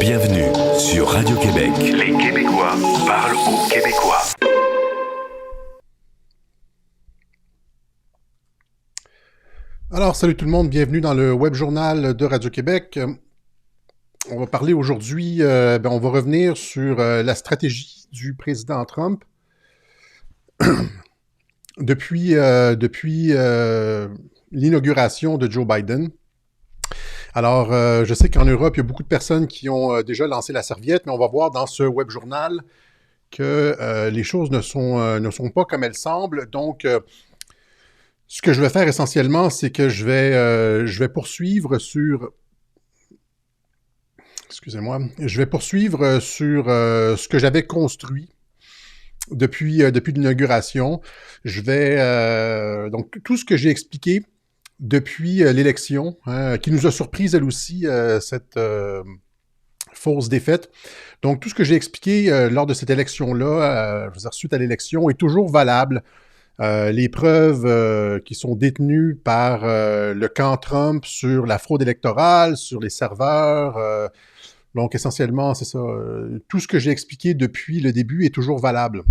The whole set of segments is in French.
Bienvenue sur Radio-Québec. Les Québécois parlent aux Québécois. Alors, salut tout le monde, bienvenue dans le web journal de Radio-Québec. On va parler aujourd'hui, on va revenir sur la stratégie du président Trump depuis l'inauguration de Joe Biden. Alors, je sais qu'en Europe, il y a beaucoup de personnes qui ont déjà lancé la serviette, mais on va voir dans ce web journal que les choses ne sont pas comme elles semblent. Donc, ce que je vais faire essentiellement, c'est que je vais poursuivre sur... Excusez-moi. Je vais poursuivre sur ce que j'avais construit depuis l'inauguration. Je vais... donc, tout ce que j'ai expliqué depuis l'élection, qui nous a surpris, elle aussi, cette fausse défaite. Donc, tout ce que j'ai expliqué lors de cette élection-là, suite à l'élection, est toujours valable. Les preuves qui sont détenues par le camp Trump sur la fraude électorale, sur les serveurs. Donc, essentiellement, c'est ça. Tout ce que j'ai expliqué depuis le début est toujours valable.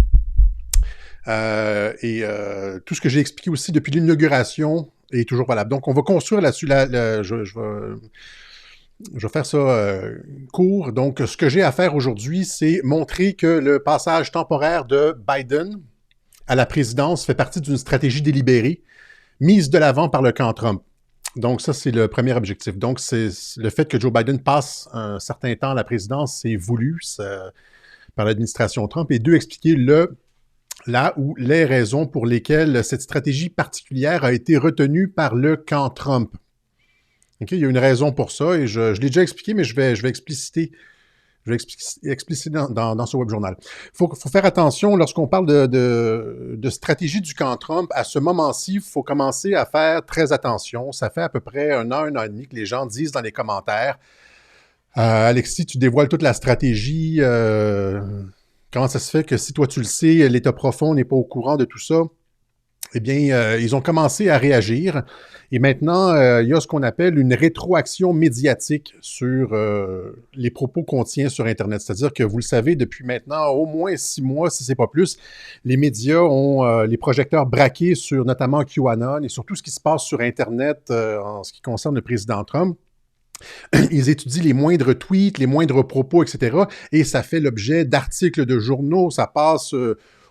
Tout ce que j'ai expliqué aussi depuis l'inauguration est toujours valable. Donc, on va construire là-dessus. Je vais faire ça court. Donc, ce que j'ai à faire aujourd'hui, c'est montrer que le passage temporaire de Biden à la présidence fait partie d'une stratégie délibérée mise de l'avant par le camp Trump. Donc, ça, c'est le premier objectif. Donc, c'est le fait que Joe Biden passe un certain temps à la présidence, c'est voulu par l'administration Trump. Et deux, expliquer là où les raisons pour lesquelles cette stratégie particulière a été retenue par le camp Trump. Okay? Il y a une raison pour ça, et je l'ai déjà expliqué, mais je vais expliciter dans ce web journal. Il faut faire attention lorsqu'on parle de stratégie du camp Trump. À ce moment-ci, il faut commencer à faire très attention. Ça fait à peu près un an et demi que les gens disent dans les commentaires Alexis, tu dévoiles toute la stratégie. Comment ça se fait que si toi tu le sais, l'État profond n'est pas au courant de tout ça? Eh bien, ils ont commencé à réagir. Et maintenant, il y a ce qu'on appelle une rétroaction médiatique sur les propos qu'on tient sur Internet. C'est-à-dire que, vous le savez, depuis maintenant au moins 6 mois, si ce n'est pas plus, les médias ont les projecteurs braqués sur notamment QAnon et sur tout ce qui se passe sur Internet en ce qui concerne le président Trump. Ils étudient les moindres tweets, les moindres propos, etc. Et ça fait l'objet d'articles de journaux. Ça passe...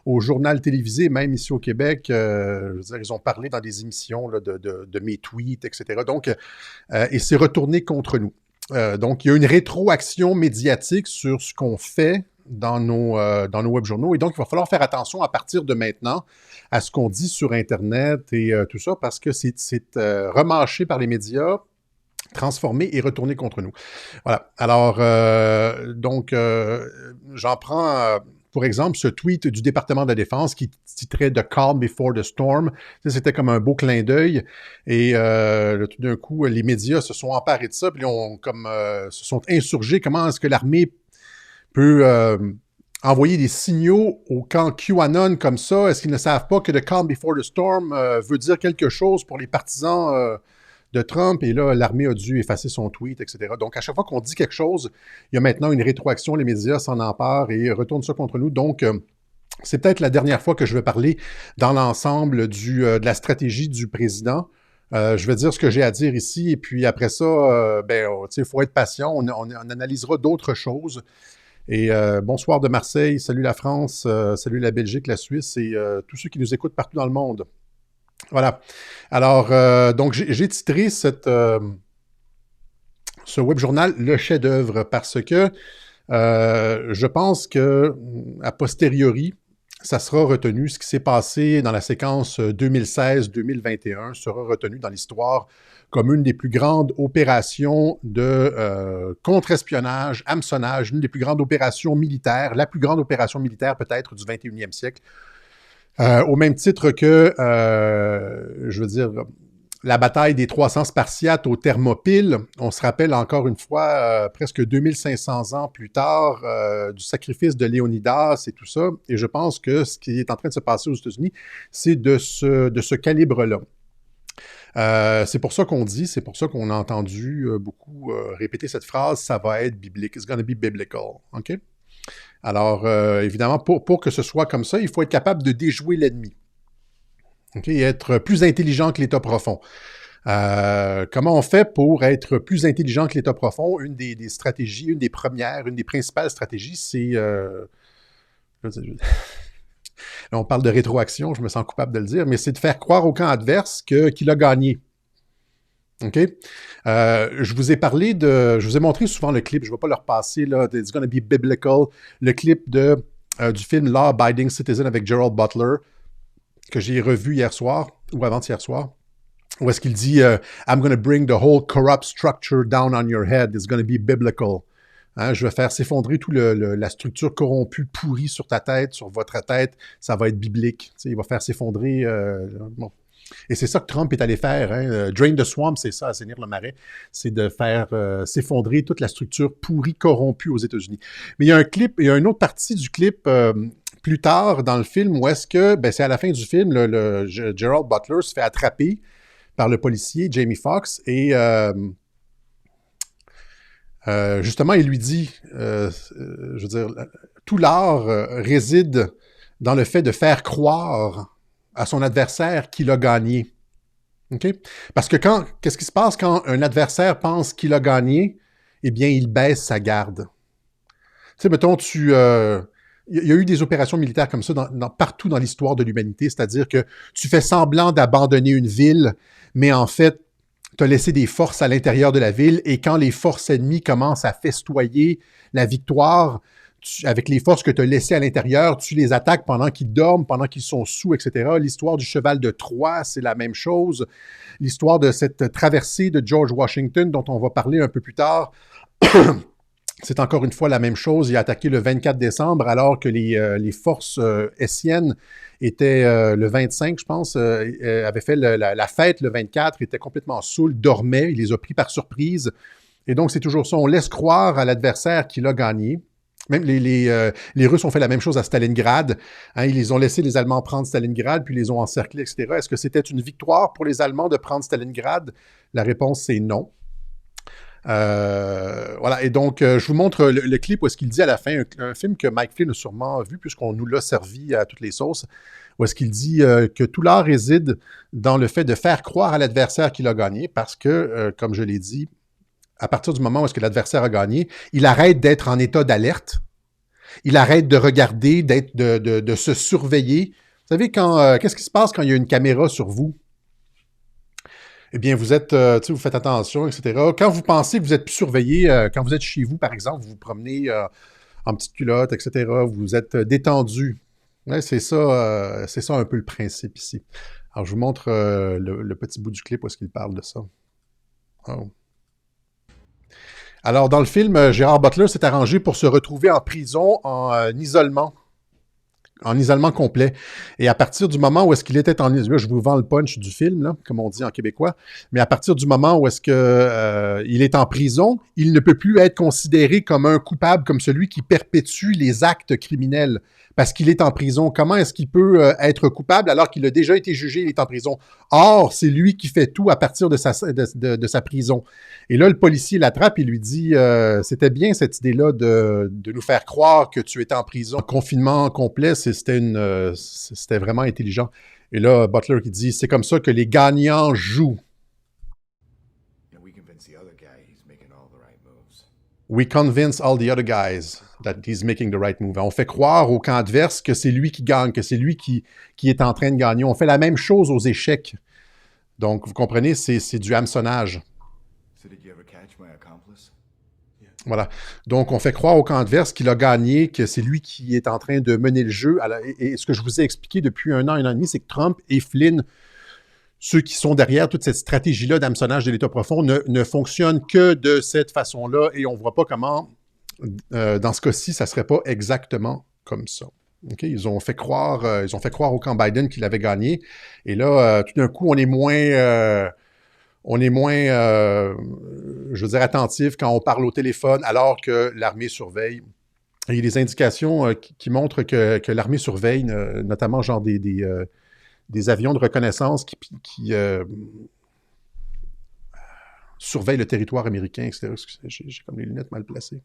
au journal télévisé, même ici au Québec, je veux dire, ils ont parlé dans des émissions là, de mes tweets, etc. Donc, et c'est retourné contre nous. Donc, il y a une rétroaction médiatique sur ce qu'on fait dans nos web-journaux. Et donc, il va falloir faire attention à partir de maintenant à ce qu'on dit sur Internet et tout ça, parce que c'est remâché par les médias, transformé et retourné contre nous. Voilà. Alors, j'en prends... pour exemple, ce tweet du département de la Défense qui titrait « The calm before the storm », c'était comme un beau clin d'œil. Et tout d'un coup, les médias se sont emparés de ça, puis se sont insurgés. Comment est-ce que l'armée peut envoyer des signaux au camp QAnon comme ça? Est-ce qu'ils ne savent pas que « The calm before the storm » veut dire quelque chose pour les partisans de Trump? Et là, l'armée a dû effacer son tweet, etc. Donc, à chaque fois qu'on dit quelque chose, il y a maintenant une rétroaction, les médias s'en emparent et retournent ça contre nous. Donc, c'est peut-être la dernière fois que je vais parler dans l'ensemble de la stratégie du président. Je vais dire ce que j'ai à dire ici, et puis après ça, il faut être patient, on analysera d'autres choses. Et bonsoir de Marseille, salut la France, salut la Belgique, la Suisse et tous ceux qui nous écoutent partout dans le monde. Voilà. Alors, donc, j'ai titré ce web journal « Le chef-d'œuvre » parce que je pense que, a posteriori, ça sera retenu. Ce qui s'est passé dans la séquence 2016-2021 sera retenu dans l'histoire comme une des plus grandes opérations de contre-espionnage, hameçonnage, une des plus grandes opérations militaires, la plus grande opération militaire peut-être du 21e siècle. Au même titre que, la bataille des 300 Spartiates aux Thermopyles, on se rappelle encore une fois, presque 2500 ans plus tard, du sacrifice de Léonidas et tout ça. Et je pense que ce qui est en train de se passer aux États-Unis, c'est de ce calibre-là. C'est pour ça qu'on dit, c'est pour ça qu'on a entendu beaucoup répéter cette phrase, ça va être biblique. It's gonna be biblical. OK? Alors, évidemment, pour que ce soit comme ça, il faut être capable de déjouer l'ennemi. OK? Et être plus intelligent que l'état profond. Comment on fait pour être plus intelligent que l'état profond? Une des stratégies, une des principales stratégies, c'est... on parle de rétroaction, je me sens coupable de le dire, mais c'est de faire croire au camp adverse qu'il a gagné. OK? Je vous ai montré souvent le clip, je ne vais pas le repasser, là, It's Gonna Be Biblical, le clip du film Law Abiding Citizen avec Gerald Butler, que j'ai revu hier soir, ou avant-hier soir, où est-ce qu'il dit I'm gonna bring the whole corrupt structure down on your head, it's gonna be biblical. Hein, je vais faire s'effondrer toute la structure corrompue, pourrie sur ta tête, sur votre tête, ça va être biblique. Tu sais, il va faire s'effondrer... bon. Et c'est ça que Trump est allé faire. Hein. Drain the swamp, c'est ça, assainir le marais. C'est de faire s'effondrer toute la structure pourrie, corrompue aux États-Unis. Mais il y a il y a une autre partie du clip plus tard dans le film où est-ce que, c'est à la fin du film, Gerald Butler se fait attraper par le policier Jamie Foxx et justement, il lui dit, je veux dire, tout l'art réside dans le fait de faire croire à son adversaire qu'il a gagné. OK? Parce que qu'est-ce qui se passe quand un adversaire pense qu'il a gagné? Eh bien, il baisse sa garde. Tu sais, mettons, il y a eu des opérations militaires comme ça partout dans l'histoire de l'humanité, c'est-à-dire que tu fais semblant d'abandonner une ville, mais en fait, tu as laissé des forces à l'intérieur de la ville, et quand les forces ennemies commencent à festoyer la victoire, avec les forces que tu as laissées à l'intérieur, tu les attaques pendant qu'ils dorment, pendant qu'ils sont sous, etc. L'histoire du cheval de Troie, c'est la même chose. L'histoire de cette traversée de George Washington, dont on va parler un peu plus tard, c'est encore une fois la même chose. Il a attaqué le 24 décembre, alors que les forces hessiennes étaient le 25, je pense, avaient fait la fête le 24, étaient complètement saouls, dormaient, il les a pris par surprise. Et donc, c'est toujours ça. On laisse croire à l'adversaire qu'il a gagné. Même les Russes ont fait la même chose à Stalingrad. Hein, ils ont laissé les Allemands prendre Stalingrad, puis les ont encerclés, etc. Est-ce que c'était une victoire pour les Allemands de prendre Stalingrad? La réponse, c'est non. Voilà, et donc, je vous montre le clip où est-ce qu'il dit à la fin, un film que Mike Flynn a sûrement vu, puisqu'on nous l'a servi à toutes les sauces, où est-ce qu'il dit que tout l'art réside dans le fait de faire croire à l'adversaire qu'il a gagné, parce que, comme je l'ai dit, à partir du moment où est-ce que l'adversaire a gagné, il arrête d'être en état d'alerte, il arrête de regarder, de se surveiller. Vous savez, qu'est-ce qui se passe quand il y a une caméra sur vous? Eh bien, vous êtes, vous faites attention, etc. Quand vous pensez que vous êtes surveillé, quand vous êtes chez vous, par exemple, vous vous promenez en petite culotte, etc., vous êtes détendu. Ouais, c'est ça un peu le principe ici. Alors, je vous montre le petit bout du clip où est-ce qu'il parle de ça. Oh. Alors, dans le film, Gerard Butler s'est arrangé pour se retrouver en prison en isolement complet. Et à partir du moment où est-ce qu'il était là, je vous vends le punch du film, là, comme on dit en québécois, mais à partir du moment où est-ce que il est en prison, il ne peut plus être considéré comme un coupable, comme celui qui perpétue les actes criminels, parce qu'il est en prison. Comment est-ce qu'il peut être coupable alors qu'il a déjà été jugé, il est en prison? Or, c'est lui qui fait tout à partir de sa prison. Et là, le policier l'attrape et lui dit c'était bien cette idée-là de nous faire croire que tu étais en prison. Confinement complet, c'était vraiment intelligent. Et là, Butler qui dit c'est comme ça que les gagnants jouent. We convince all the other guys that he's making the right move. On fait croire au camp adverse que c'est lui qui gagne, que c'est lui qui est en train de gagner. On fait la même chose aux échecs. Donc, vous comprenez, c'est du hameçonnage. Voilà. Donc, on fait croire au camp adverse qu'il a gagné, que c'est lui qui est en train de mener le jeu. Et ce que je vous ai expliqué depuis 1 an et demi, c'est que Trump et Flynn, ceux qui sont derrière toute cette stratégie-là d'hameçonnage de l'État profond, ne fonctionnent que de cette façon-là. Et on ne voit pas comment, dans ce cas-ci, ça ne serait pas exactement comme ça. Okay? Ils ont fait croire au camp Biden qu'il avait gagné. Et là, tout d'un coup, on est moins, je veux dire, attentif quand on parle au téléphone alors que l'armée surveille. Et il y a des indications qui montrent que l'armée surveille, notamment genre des avions de reconnaissance surveille le territoire américain, etc. J'ai comme les lunettes mal placées.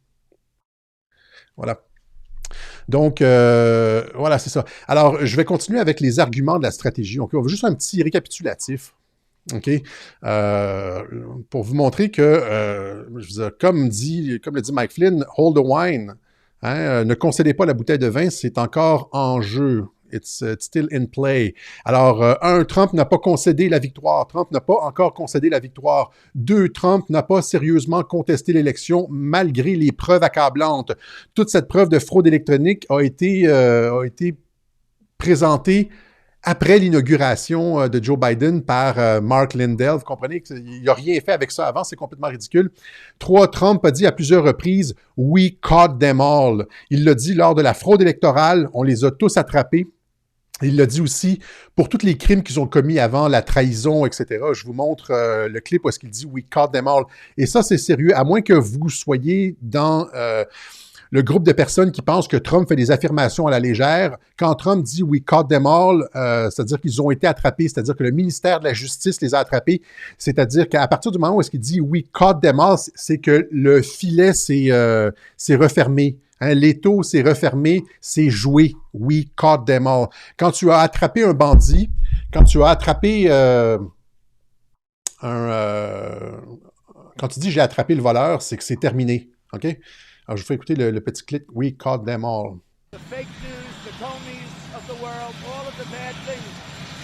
Voilà. Donc, voilà, c'est ça. Alors, je vais continuer avec les arguments de la stratégie. Donc, on va juste un petit récapitulatif. OK? Pour vous montrer que, je veux dire, comme le dit Mike Flynn, hold the wine. Hein, ne concédez pas la bouteille de vin, c'est encore en jeu. It's still in play. Alors, Trump n'a pas concédé la victoire. Trump n'a pas encore concédé la victoire. 2, Trump n'a pas sérieusement contesté l'élection malgré les preuves accablantes. Toute cette preuve de fraude électronique a été présentée après l'inauguration de Joe Biden par Mark Lindell. Vous comprenez qu'il n'a rien fait avec ça avant, c'est complètement ridicule. 3, Trump a dit à plusieurs reprises « We caught them all ». Il l'a dit lors de la fraude électorale, on les a tous attrapés. Il l'a dit aussi pour tous les crimes qu'ils ont commis avant, la trahison, etc. Je vous montre le clip où est-ce qu'il dit « We caught them all ». Et ça, c'est sérieux, à moins que vous soyez dans le groupe de personnes qui pensent que Trump fait des affirmations à la légère. Quand Trump dit « We caught them all », c'est-à-dire qu'ils ont été attrapés, c'est-à-dire que le ministère de la Justice les a attrapés, c'est-à-dire qu'à partir du moment où est-ce qu'il dit « We caught them all », c'est que le filet s'est refermé. Hein, l'étau s'est refermé, c'est joué. We caught them all. Quand tu as attrapé un bandit, quand tu as attrapé quand tu dis j'ai attrapé le voleur, c'est que c'est terminé. OK? Alors, je vous fais écouter le petit clip. We caught them all. The fake news, the Comeys of the world, all of the bad things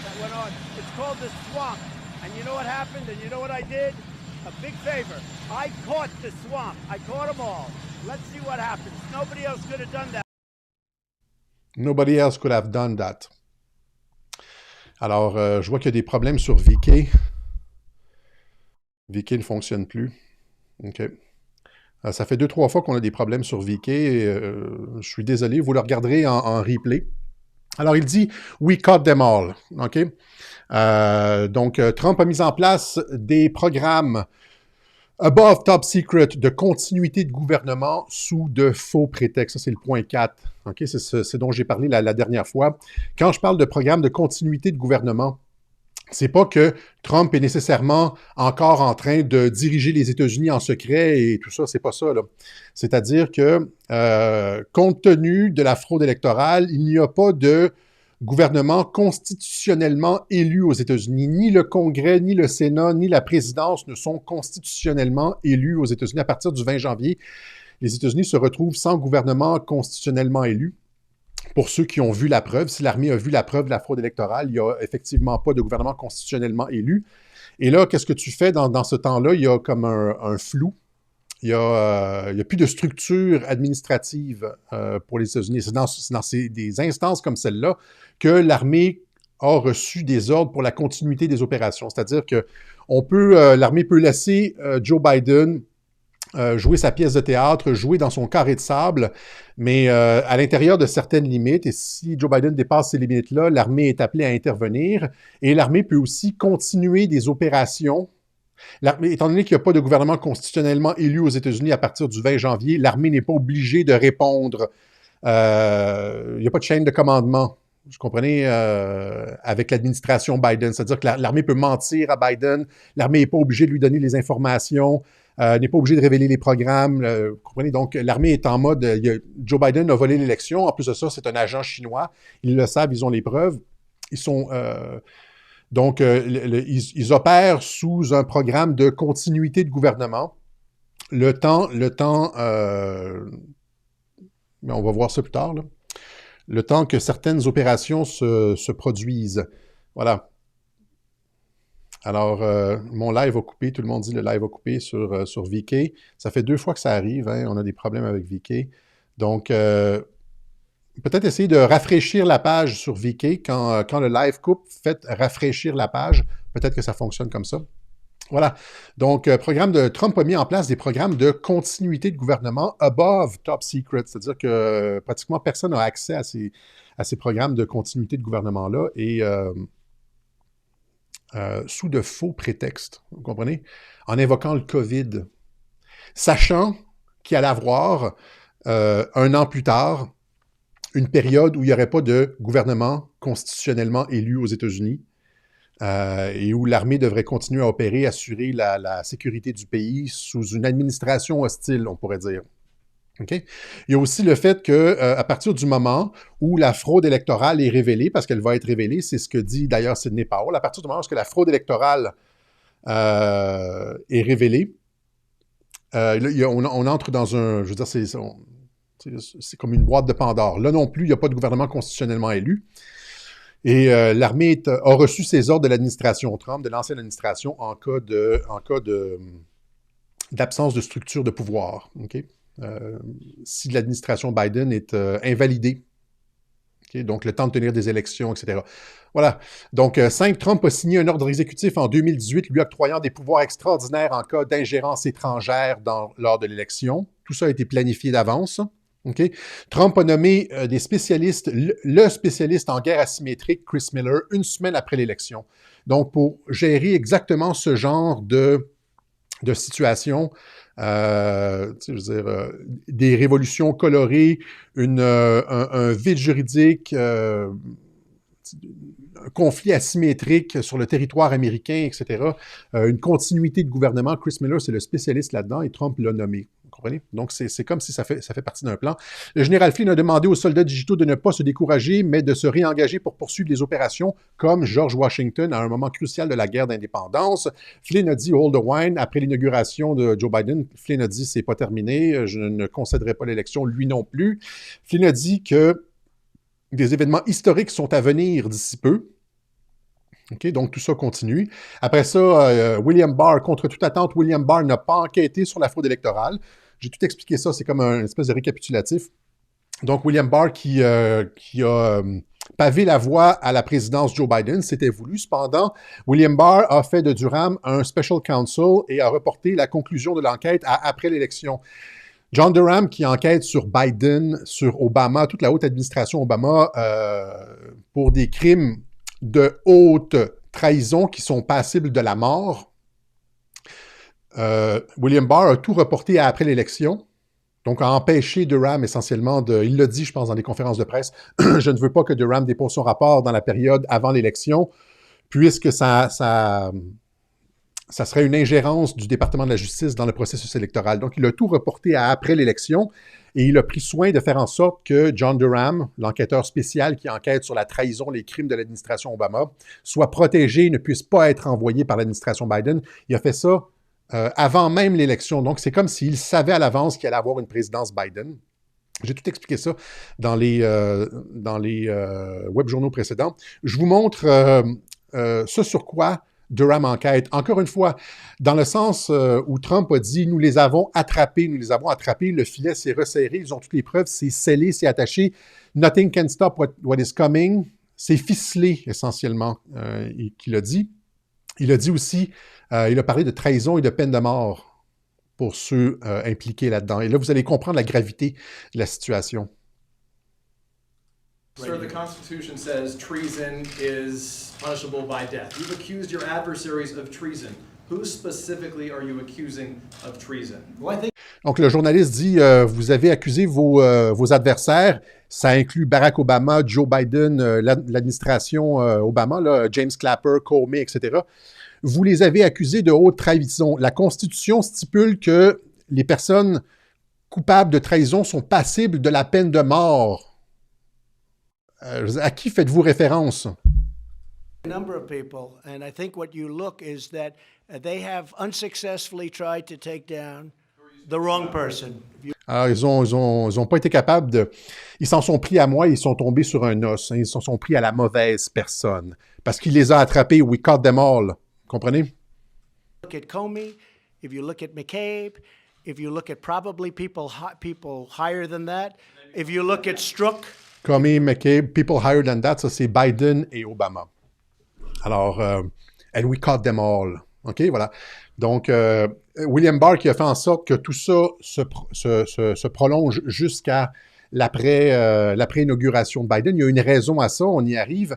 that went on. It's called the swamp. And you know what happened? And you know what I did? A big favor. I caught the swamp. I caught them all. Let's see what happens. Nobody else could have done that. Nobody else could have done that. Alors, je vois qu'il y a des problèmes sur VK. VK ne fonctionne plus. OK. Ça fait 2-3 fois qu'on a des problèmes sur VK. Je suis désolé, vous le regarderez en replay. Alors, il dit « We caught them all ». OK? Donc, Trump a mis en place des programmes above top secret de continuité de gouvernement sous de faux prétextes. Ça, c'est le point 4. OK? C'est ce dont j'ai parlé la dernière fois. Quand je parle de programme de continuité de gouvernement, c'est pas que Trump est nécessairement encore en train de diriger les États-Unis en secret et tout ça, c'est pas ça, là. C'est-à-dire que, compte tenu de la fraude électorale, il n'y a pas de gouvernement constitutionnellement élu aux États-Unis. Ni le Congrès, ni le Sénat, ni la présidence ne sont constitutionnellement élus aux États-Unis. À partir du 20 janvier, les États-Unis se retrouvent sans gouvernement constitutionnellement élu. Pour ceux qui ont vu la preuve, si l'armée a vu la preuve de la fraude électorale, il n'y a effectivement pas de gouvernement constitutionnellement élu. Et là, qu'est-ce que tu fais dans ce temps-là? Il y a comme un flou. Il y a plus de structure administrative pour les États-Unis. C'est dans des instances comme celle-là que l'armée a reçu des ordres pour la continuité des opérations. C'est-à-dire que l'armée peut laisser Joe Biden jouer sa pièce de théâtre, jouer dans son carré de sable, mais à l'intérieur de certaines limites, et si Joe Biden dépasse ces limites-là, l'armée est appelée à intervenir, et l'armée peut aussi continuer des opérations. Étant donné qu'il n'y a pas de gouvernement constitutionnellement élu aux États-Unis à partir du 20 janvier, l'armée n'est pas obligée de répondre. Il n'y a pas de chaîne de commandement. Vous comprenez, avec l'administration Biden. C'est-à-dire que l'armée peut mentir à Biden, l'armée n'est pas obligée de lui donner les informations, n'est pas obligée de révéler les programmes. Vous comprenez, donc l'armée est en mode, Joe Biden a volé l'élection, en plus de ça, c'est un agent chinois, ils le savent, ils ont les preuves. Ils sont... Donc, ils opèrent sous un programme de continuité de gouvernement. Le temps, mais on va voir ça plus tard, là. Le temps que certaines opérations se produisent. Voilà. Alors, mon live a coupé. Tout le monde dit le live a coupé sur VK. Ça fait 2 fois que ça arrive. Hein, on a des problèmes avec VK. Donc, peut-être essayer de rafraîchir la page sur VK. Quand le live coupe, faites rafraîchir la page. Peut-être que ça fonctionne comme ça. Voilà. Donc, Trump a mis en place des programmes de continuité de gouvernement above top secret. C'est-à-dire que pratiquement personne n'a accès à ces programmes de continuité de gouvernement-là et sous de faux prétextes. Vous comprenez? En invoquant le COVID. Sachant qu'il allait avoir, 1 an plus tard, une période où il n'y aurait pas de gouvernement constitutionnellement élu aux États-Unis. et où l'armée devrait continuer à opérer, assurer la sécurité du pays sous une administration hostile, on pourrait dire. Okay? Il y a aussi le fait qu'à partir du moment où la fraude électorale est révélée, parce qu'elle va être révélée, c'est ce que dit d'ailleurs Sidney Powell, à partir du moment où la fraude électorale est révélée, on entre dans un... Je veux dire, c'est comme une boîte de Pandore. Là non plus, il n'y a pas de gouvernement constitutionnellement élu. Et l'armée a reçu ses ordres de l'administration Trump, de l'ancienne administration, en cas d'absence de structure de pouvoir. Okay? Si l'administration Biden est invalidée. Okay? Donc, le temps de tenir des élections, etc. Voilà. Donc, 5, Trump a signé un ordre exécutif en 2018 lui octroyant des pouvoirs extraordinaires en cas d'ingérence étrangère lors de l'élection. Tout ça a été planifié d'avance. Okay? Trump a nommé des spécialistes, le spécialiste en guerre asymétrique, Chris Miller, une semaine après l'élection. Donc, pour gérer exactement ce genre de situation, je veux dire, des révolutions colorées, un vide juridique, un conflit asymétrique sur le territoire américain, etc. Une continuité de gouvernement. Chris Miller, c'est le spécialiste là-dedans et Trump l'a nommé. Vous comprenez? Donc, c'est comme si ça fait partie d'un plan. Le général Flynn a demandé aux soldats digitaux de ne pas se décourager, mais de se réengager pour poursuivre des opérations comme George Washington à un moment crucial de la guerre d'indépendance. Flynn a dit « Hold the wine » après l'inauguration de Joe Biden. Flynn a dit « C'est pas terminé, je ne concéderai pas l'élection, lui non plus ». Flynn a dit que des événements historiques sont à venir d'ici peu. Okay, donc, tout ça continue. Après ça, William Barr, contre toute attente, William Barr n'a pas enquêté sur la fraude électorale. J'ai tout expliqué ça, c'est comme une espèce de récapitulatif. Donc, William Barr qui a pavé la voie à la présidence Joe Biden, c'était voulu. Cependant, William Barr a fait de Durham un special counsel et a reporté la conclusion de l'enquête après l'élection. John Durham, qui enquête sur Biden, sur Obama, toute la haute administration Obama, pour des crimes de haute trahison qui sont passibles de la mort. William Barr a tout reporté après l'élection, donc a empêché Durham essentiellement de... Il l'a dit, je pense, dans des conférences de presse, je ne veux pas que Durham dépose son rapport dans la période avant l'élection, puisque ça serait une ingérence du département de la justice dans le processus électoral. Donc, il a tout reporté à après l'élection et il a pris soin de faire en sorte que John Durham, l'enquêteur spécial qui enquête sur la trahison, les crimes de l'administration Obama, soit protégé et ne puisse pas être envoyé par l'administration Biden. Il a fait ça avant même l'élection. Donc, c'est comme s'il savait à l'avance qu'il allait avoir une présidence Biden. J'ai tout expliqué ça dans les web journaux précédents. Je vous montre ce sur quoi Durham enquête. Encore une fois, dans le sens où Trump a dit « Nous les avons attrapés, le filet s'est resserré, ils ont toutes les preuves, c'est scellé, c'est attaché. Nothing can stop what is coming. » C'est ficelé, essentiellement, qu'il a dit. Il a dit aussi, il a parlé de trahison et de peine de mort pour ceux impliqués là-dedans. Et là, vous allez comprendre la gravité de la situation. Sir, the Constitution says treason is punishable by death. You've accused your adversaries of treason. Who specifically are you accusing of treason? Well, I think... Donc, le journaliste dit, vous avez accusé vos adversaires. Ça inclut Barack Obama, Joe Biden, l'administration Obama, là, James Clapper, Comey, etc. Vous les avez accusés de haute trahison. La Constitution stipule que les personnes coupables de trahison sont passibles de la peine de mort. À qui faites-vous référence? A number of people, and I think what you look is that they have unsuccessfully tried to take down the wrong person. Alors, ils ont pas été capables de... Ils s'en sont pris à moi, ils sont tombés sur un os. Hein, ils s'en sont pris à la mauvaise personne. Parce qu'il les a attrapés. We caught them all. Comprenez? Look at Comey, if you look at McCabe, if you look at probably people higher than that, if you look at Strzok... Comey, McCabe, people higher than that, ça c'est Biden et Obama. Alors, and we caught them all. OK, voilà. Donc, William Barr qui a fait en sorte que tout ça se prolonge jusqu'à l'après-inauguration de Biden. Il y a une raison à ça, on y arrive.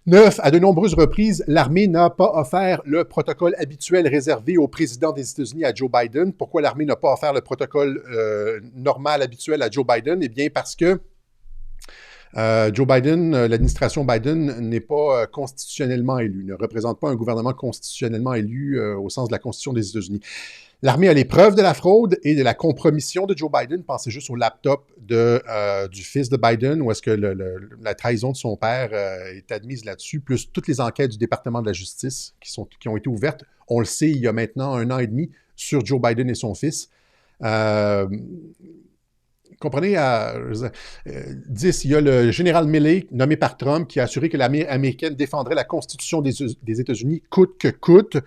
9, à de nombreuses reprises, l'armée n'a pas offert le protocole habituel réservé au président des États-Unis à Joe Biden. Pourquoi l'armée n'a pas offert le protocole normal habituel à Joe Biden? Eh bien, parce que Joe Biden, l'administration Biden n'est pas constitutionnellement élue, ne représente pas un gouvernement constitutionnellement élu au sens de la Constitution des États-Unis. L'armée a les preuves de la fraude et de la compromission de Joe Biden. Pensez juste au laptop du fils de Biden, où est-ce que la trahison de son père est admise là-dessus, plus toutes les enquêtes du département de la justice qui ont été ouvertes. On le sait, il y a maintenant 1 an et demi, sur Joe Biden et son fils. Comprenez, 10, il y a le général Milley, nommé par Trump, qui a assuré que l'armée américaine défendrait la Constitution des États-Unis coûte que coûte.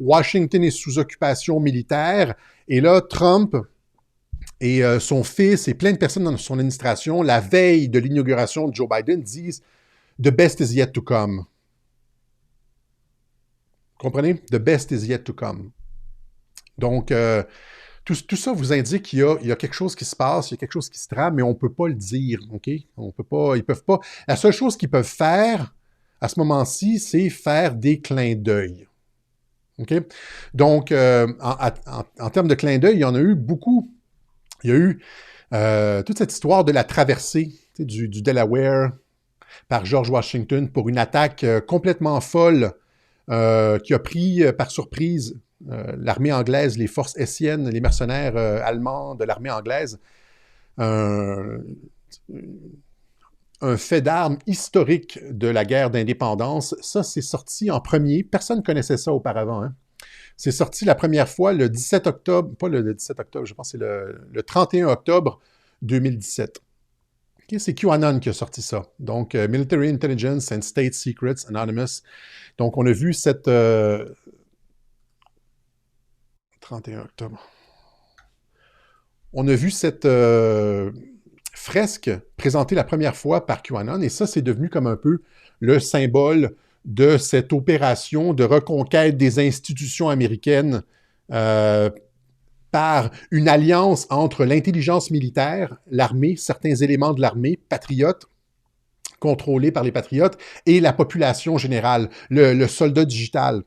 Washington est sous occupation militaire. Et là, Trump et son fils et plein de personnes dans son administration, la veille de l'inauguration de Joe Biden, disent « The best is yet to come ». Comprenez? « The best is yet to come ». Donc, tout ça vous indique qu'il y a quelque chose qui se passe, il y a quelque chose qui se trame, mais on ne peut pas le dire, OK? On peut pas, ils peuvent pas. La seule chose qu'ils peuvent faire, à ce moment-ci, c'est faire des clins d'œil. OK? Donc, en termes de clins d'œil, il y en a eu beaucoup. Il y a eu toute cette histoire de la traversée du Delaware par George Washington pour une attaque complètement folle qui a pris par surprise l'armée anglaise, les forces hessiennes, les mercenaires allemands de l'armée anglaise. Un fait d'armes historique de la guerre d'indépendance. Ça, c'est sorti en premier. Personne ne connaissait ça auparavant. Hein. C'est sorti la première fois le 17 octobre, pas le 17 octobre, je pense que c'est le 31 octobre 2017. Okay, c'est QAnon qui a sorti ça. Donc, Military Intelligence and State Secrets Anonymous. Donc, on a vu cette... 31 octobre. On a vu cette fresque présentée la première fois par QAnon, et ça, c'est devenu comme un peu le symbole de cette opération de reconquête des institutions américaines par une alliance entre l'intelligence militaire, l'armée, certains éléments de l'armée, patriotes, contrôlés par les patriotes, et la population générale, le soldat digital.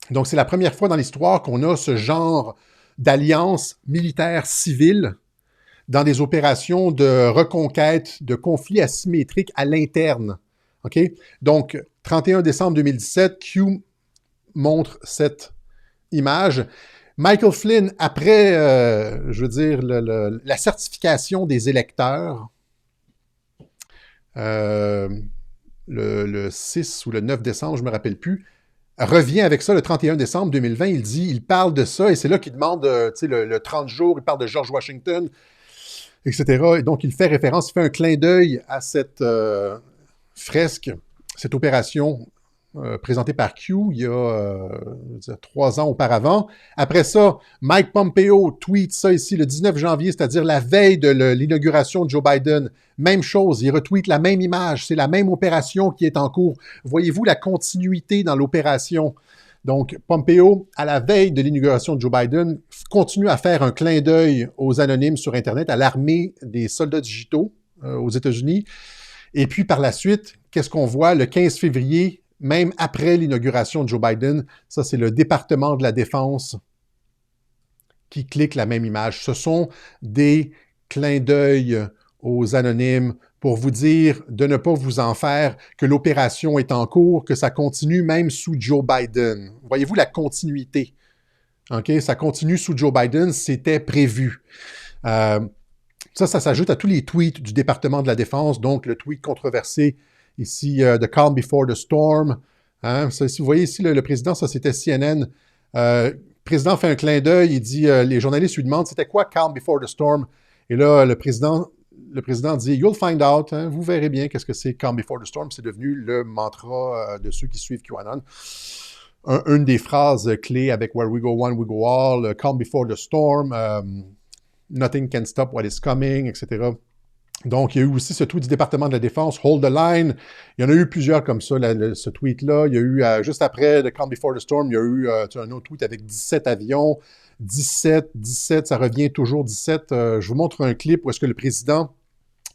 Donc, c'est la première fois dans l'histoire qu'on a ce genre d'alliance militaire civile dans des opérations de reconquête, de conflits asymétriques à l'interne. OK? Donc, 31 décembre 2017, Q montre cette image. Michael Flynn, après, la certification des électeurs, le 6 ou le 9 décembre, je ne me rappelle plus, revient avec ça le 31 décembre 2020. Il parle de ça, et c'est là qu'il demande le 30 jours, il parle de George Washington, etc. Et donc, il fait référence, il fait un clin d'œil à cette fresque, cette opération présentée par Q il y a 3 ans auparavant. Après ça, Mike Pompeo tweet ça ici le 19 janvier, c'est-à-dire la veille de l'inauguration de Joe Biden. Même chose, il retweet la même image, c'est la même opération qui est en cours. Voyez-vous la continuité dans l'opération? Donc, Pompeo, à la veille de l'inauguration de Joe Biden, continue à faire un clin d'œil aux anonymes sur Internet, à l'armée des soldats digitaux aux États-Unis. Et puis, par la suite, qu'est-ce qu'on voit le 15 février, même après l'inauguration de Joe Biden? Ça, c'est le département de la Défense qui clique la même image. Ce sont des clins d'œil aux anonymes pour vous dire de ne pas vous en faire, que l'opération est en cours, que ça continue même sous Joe Biden. Voyez-vous la continuité? OK? Ça continue sous Joe Biden, c'était prévu. Ça s'ajoute à tous les tweets du département de la Défense, donc le tweet controversé ici, The Calm Before the Storm. Hein? Ça, si vous voyez ici le président, ça c'était CNN. Le président fait un clin d'œil, il dit, les journalistes lui demandent, c'était quoi Calm Before the Storm? Et là, le président dit « You'll find out hein, », vous verrez bien qu'est-ce que c'est « Calm Before the Storm », c'est devenu le mantra de ceux qui suivent QAnon. Une des phrases clés avec « Where we go one, we go all »,« Calm Before the Storm »,« Nothing can stop what is coming », etc. Donc, il y a eu aussi ce tweet du département de la Défense, « Hold the line ». Il y en a eu plusieurs comme ça, ce tweet-là. Il y a eu, juste après « Calm Before the Storm », il y a eu un autre tweet avec 17 avions. 17, ça revient toujours 17. Je vous montre un clip où est-ce que le président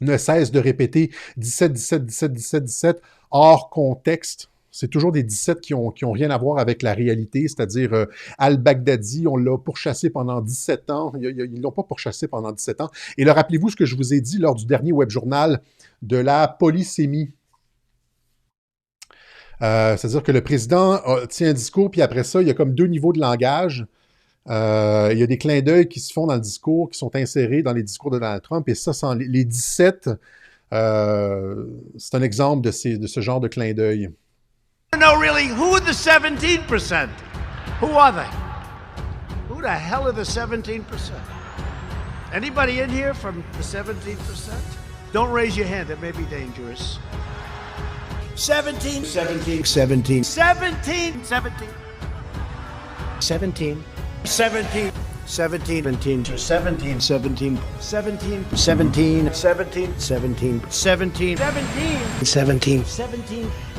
ne cesse de répéter 17, 17, 17, 17, 17, hors contexte. C'est toujours des 17 qui ont rien à voir avec la réalité, c'est-à-dire Al-Baghdadi, on l'a pourchassé pendant 17 ans. Ils l'ont pas pourchassé pendant 17 ans. Et là, rappelez-vous ce que je vous ai dit lors du dernier web journal de la polysémie. C'est-à-dire que le président tient un discours, puis après ça, il y a comme 2 niveaux de langage. Il y a des clins d'œil qui se font dans le discours, qui sont insérés dans les discours de Donald Trump, et ça, les 17, c'est un exemple de ce genre de clin d'œil. No, really, who are the 17%? Who are they? Who the hell are the 17%? Anybody in here from the 17%? Don't raise your hand, that may be dangerous. 17, 17, 17, 17, 17, 17, 17, 17, 17, 17, 17, 17, 17, 17, 17, 17, 17, 17, 17,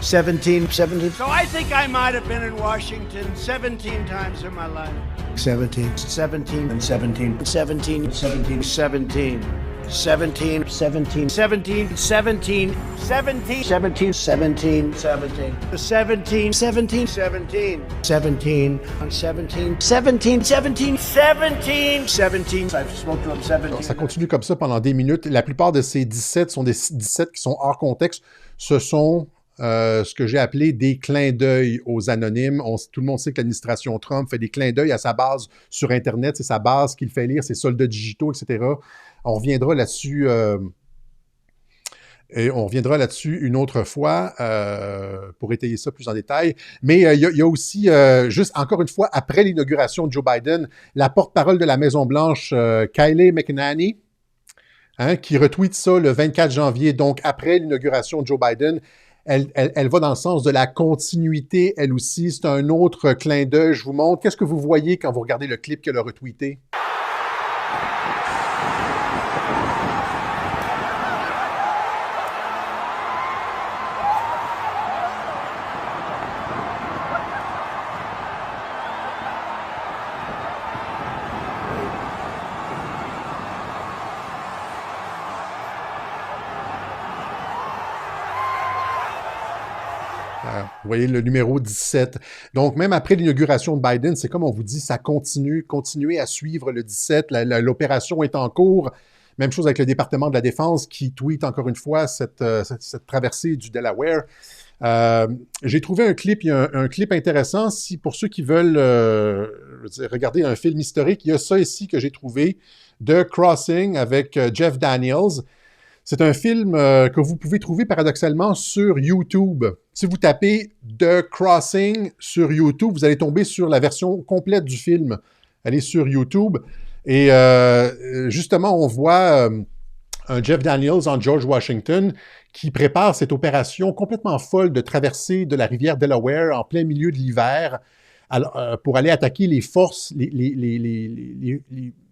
17, 17. So I think I might have been in Washington 17 times in my life. 17, 17, and 17, 17, 17, 17. 17, 17, 17, 17, 17, 17, 17, 17, 17, 17, 17, 17, 17, 17, 17, 17, 17. I've spoken to him 17. Alors, ça continue comme ça pendant des minutes. La plupart de ces 17 sont des 17 qui sont hors contexte. Ce sont ce que j'ai appelé des clins d'œil aux anonymes. Tout le monde sait que l'administration Trump fait des clins d'œil à sa base sur Internet. C'est sa base qu'il fait lire, ses soldats digitaux, etc. On reviendra là-dessus une autre fois pour étayer ça plus en détail. Mais il y a aussi, juste encore une fois, après l'inauguration de Joe Biden, la porte-parole de la Maison-Blanche, Kayleigh McEnany, qui retweet ça le 24 janvier, donc après l'inauguration de Joe Biden. Elle va dans le sens de la continuité, elle aussi. C'est un autre clin d'œil. Je vous montre. Qu'est-ce que vous voyez quand vous regardez le clip qu'elle a retweeté? Vous voyez le numéro 17. Donc, même après l'inauguration de Biden, c'est comme on vous dit, ça continue. Continuez à suivre le 17. L'opération est en cours. Même chose avec le département de la Défense qui tweet encore une fois cette traversée du Delaware. J'ai trouvé un clip, il y a un clip intéressant. Pour ceux qui veulent regarder un film historique, il y a ça ici que j'ai trouvé, The Crossing avec Jeff Daniels. C'est un film que vous pouvez trouver paradoxalement sur YouTube. Si vous tapez The Crossing sur YouTube, vous allez tomber sur la version complète du film. Allez sur YouTube. Et justement, on voit un Jeff Daniels en George Washington qui prépare cette opération complètement folle de traversée de la rivière Delaware en plein milieu de l'hiver pour aller attaquer les forces, les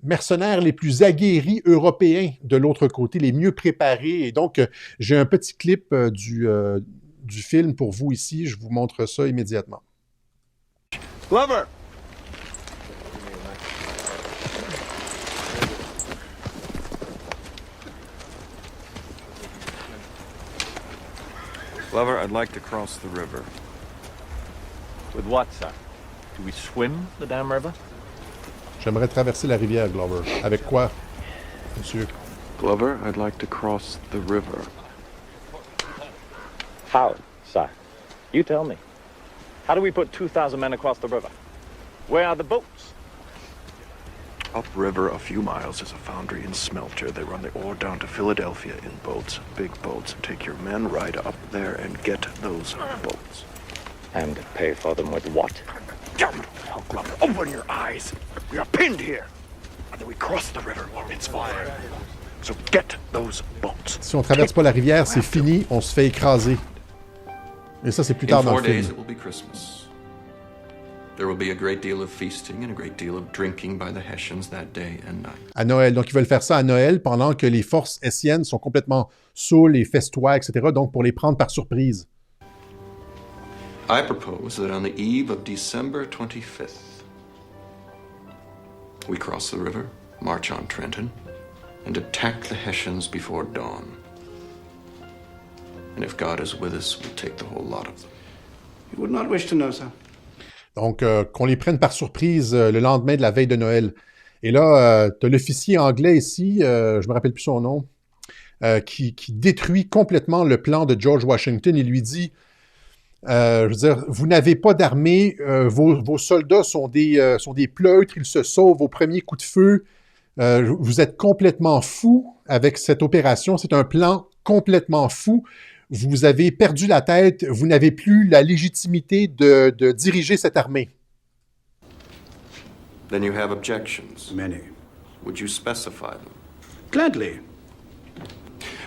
mercenaires les plus aguerris européens de l'autre côté, les mieux préparés. Et donc, j'ai un petit clip du film pour vous ici. Je vous montre ça immédiatement. Glover! Glover, I'd like to cross the river. With what, sir? Do we swim the damn river? J'aimerais traverser la rivière, Glover. Avec quoi, monsieur? Glover, I'd like to cross the river. How, sir? You tell me. How do we put 2,000 men across the river? Where are the boats? Upriver a few miles is a foundry and smelter. They run the ore down to Philadelphia in boats, big boats, and take your men right up there and get those boats. And pay for them with what? Oh, Glover, open your eyes. We are pinned here. Either we cross the river or it's fire. So get those boats. Si on traverse pas la rivière, c'est fini, on se fait écraser. Et ça, c'est plus tard In dans 4 le days, film. it will be Christmas. There will be a great deal of feasting and a great deal of drinking by the Hessians that day and night. À Noël. Donc, ils veulent faire ça à Noël pendant que les forces hessiennes sont complètement saoules et festoient, etc. Donc, pour les prendre par surprise. I propose that on the eve of December 25th, we cross the river, march on Trenton, and attack the Hessians before dawn. And if God is with us, we'll take the whole lot of them. You would not wish to know, sir. Donc, qu'on les prenne par surprise le lendemain de la veille de Noël. Et là, tu as l'officier anglais ici, je ne me rappelle plus son nom, qui détruit complètement le plan de George Washington et lui dit, je veux dire, vous n'avez pas d'armée, vos soldats sont des pleutres, ils se sauvent au premier coup de feu. Vous êtes complètement fou avec cette opération. C'est un plan complètement fou. Vous avez perdu la tête. Vous n'avez plus la légitimité de diriger cette armée. Then you have objections. Many. Would you specify them? Gladly.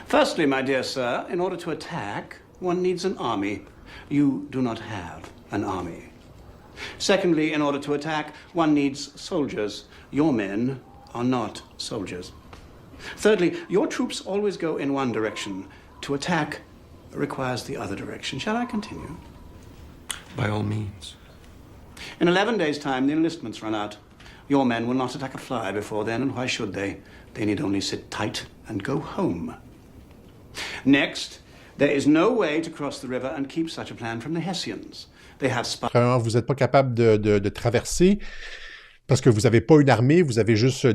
Firstly, my dear sir, in order to attack, one needs an army. You do not have an army. Secondly, in order to attack, one needs soldiers. Your men are not soldiers. Thirdly, your troops always go in one direction. To attack requires the other direction. Shall I continue? By all means. In 11 days' time, the enlistments run out. Your men will not attack a fly before then, and why should they? They need only sit tight and go home. Next, there is no way to cross the river and keep such a plan from the Hessians. They have spies. Premièrement, vous n'êtes pas capable de traverser parce que vous n'avez pas une armée, vous avez juste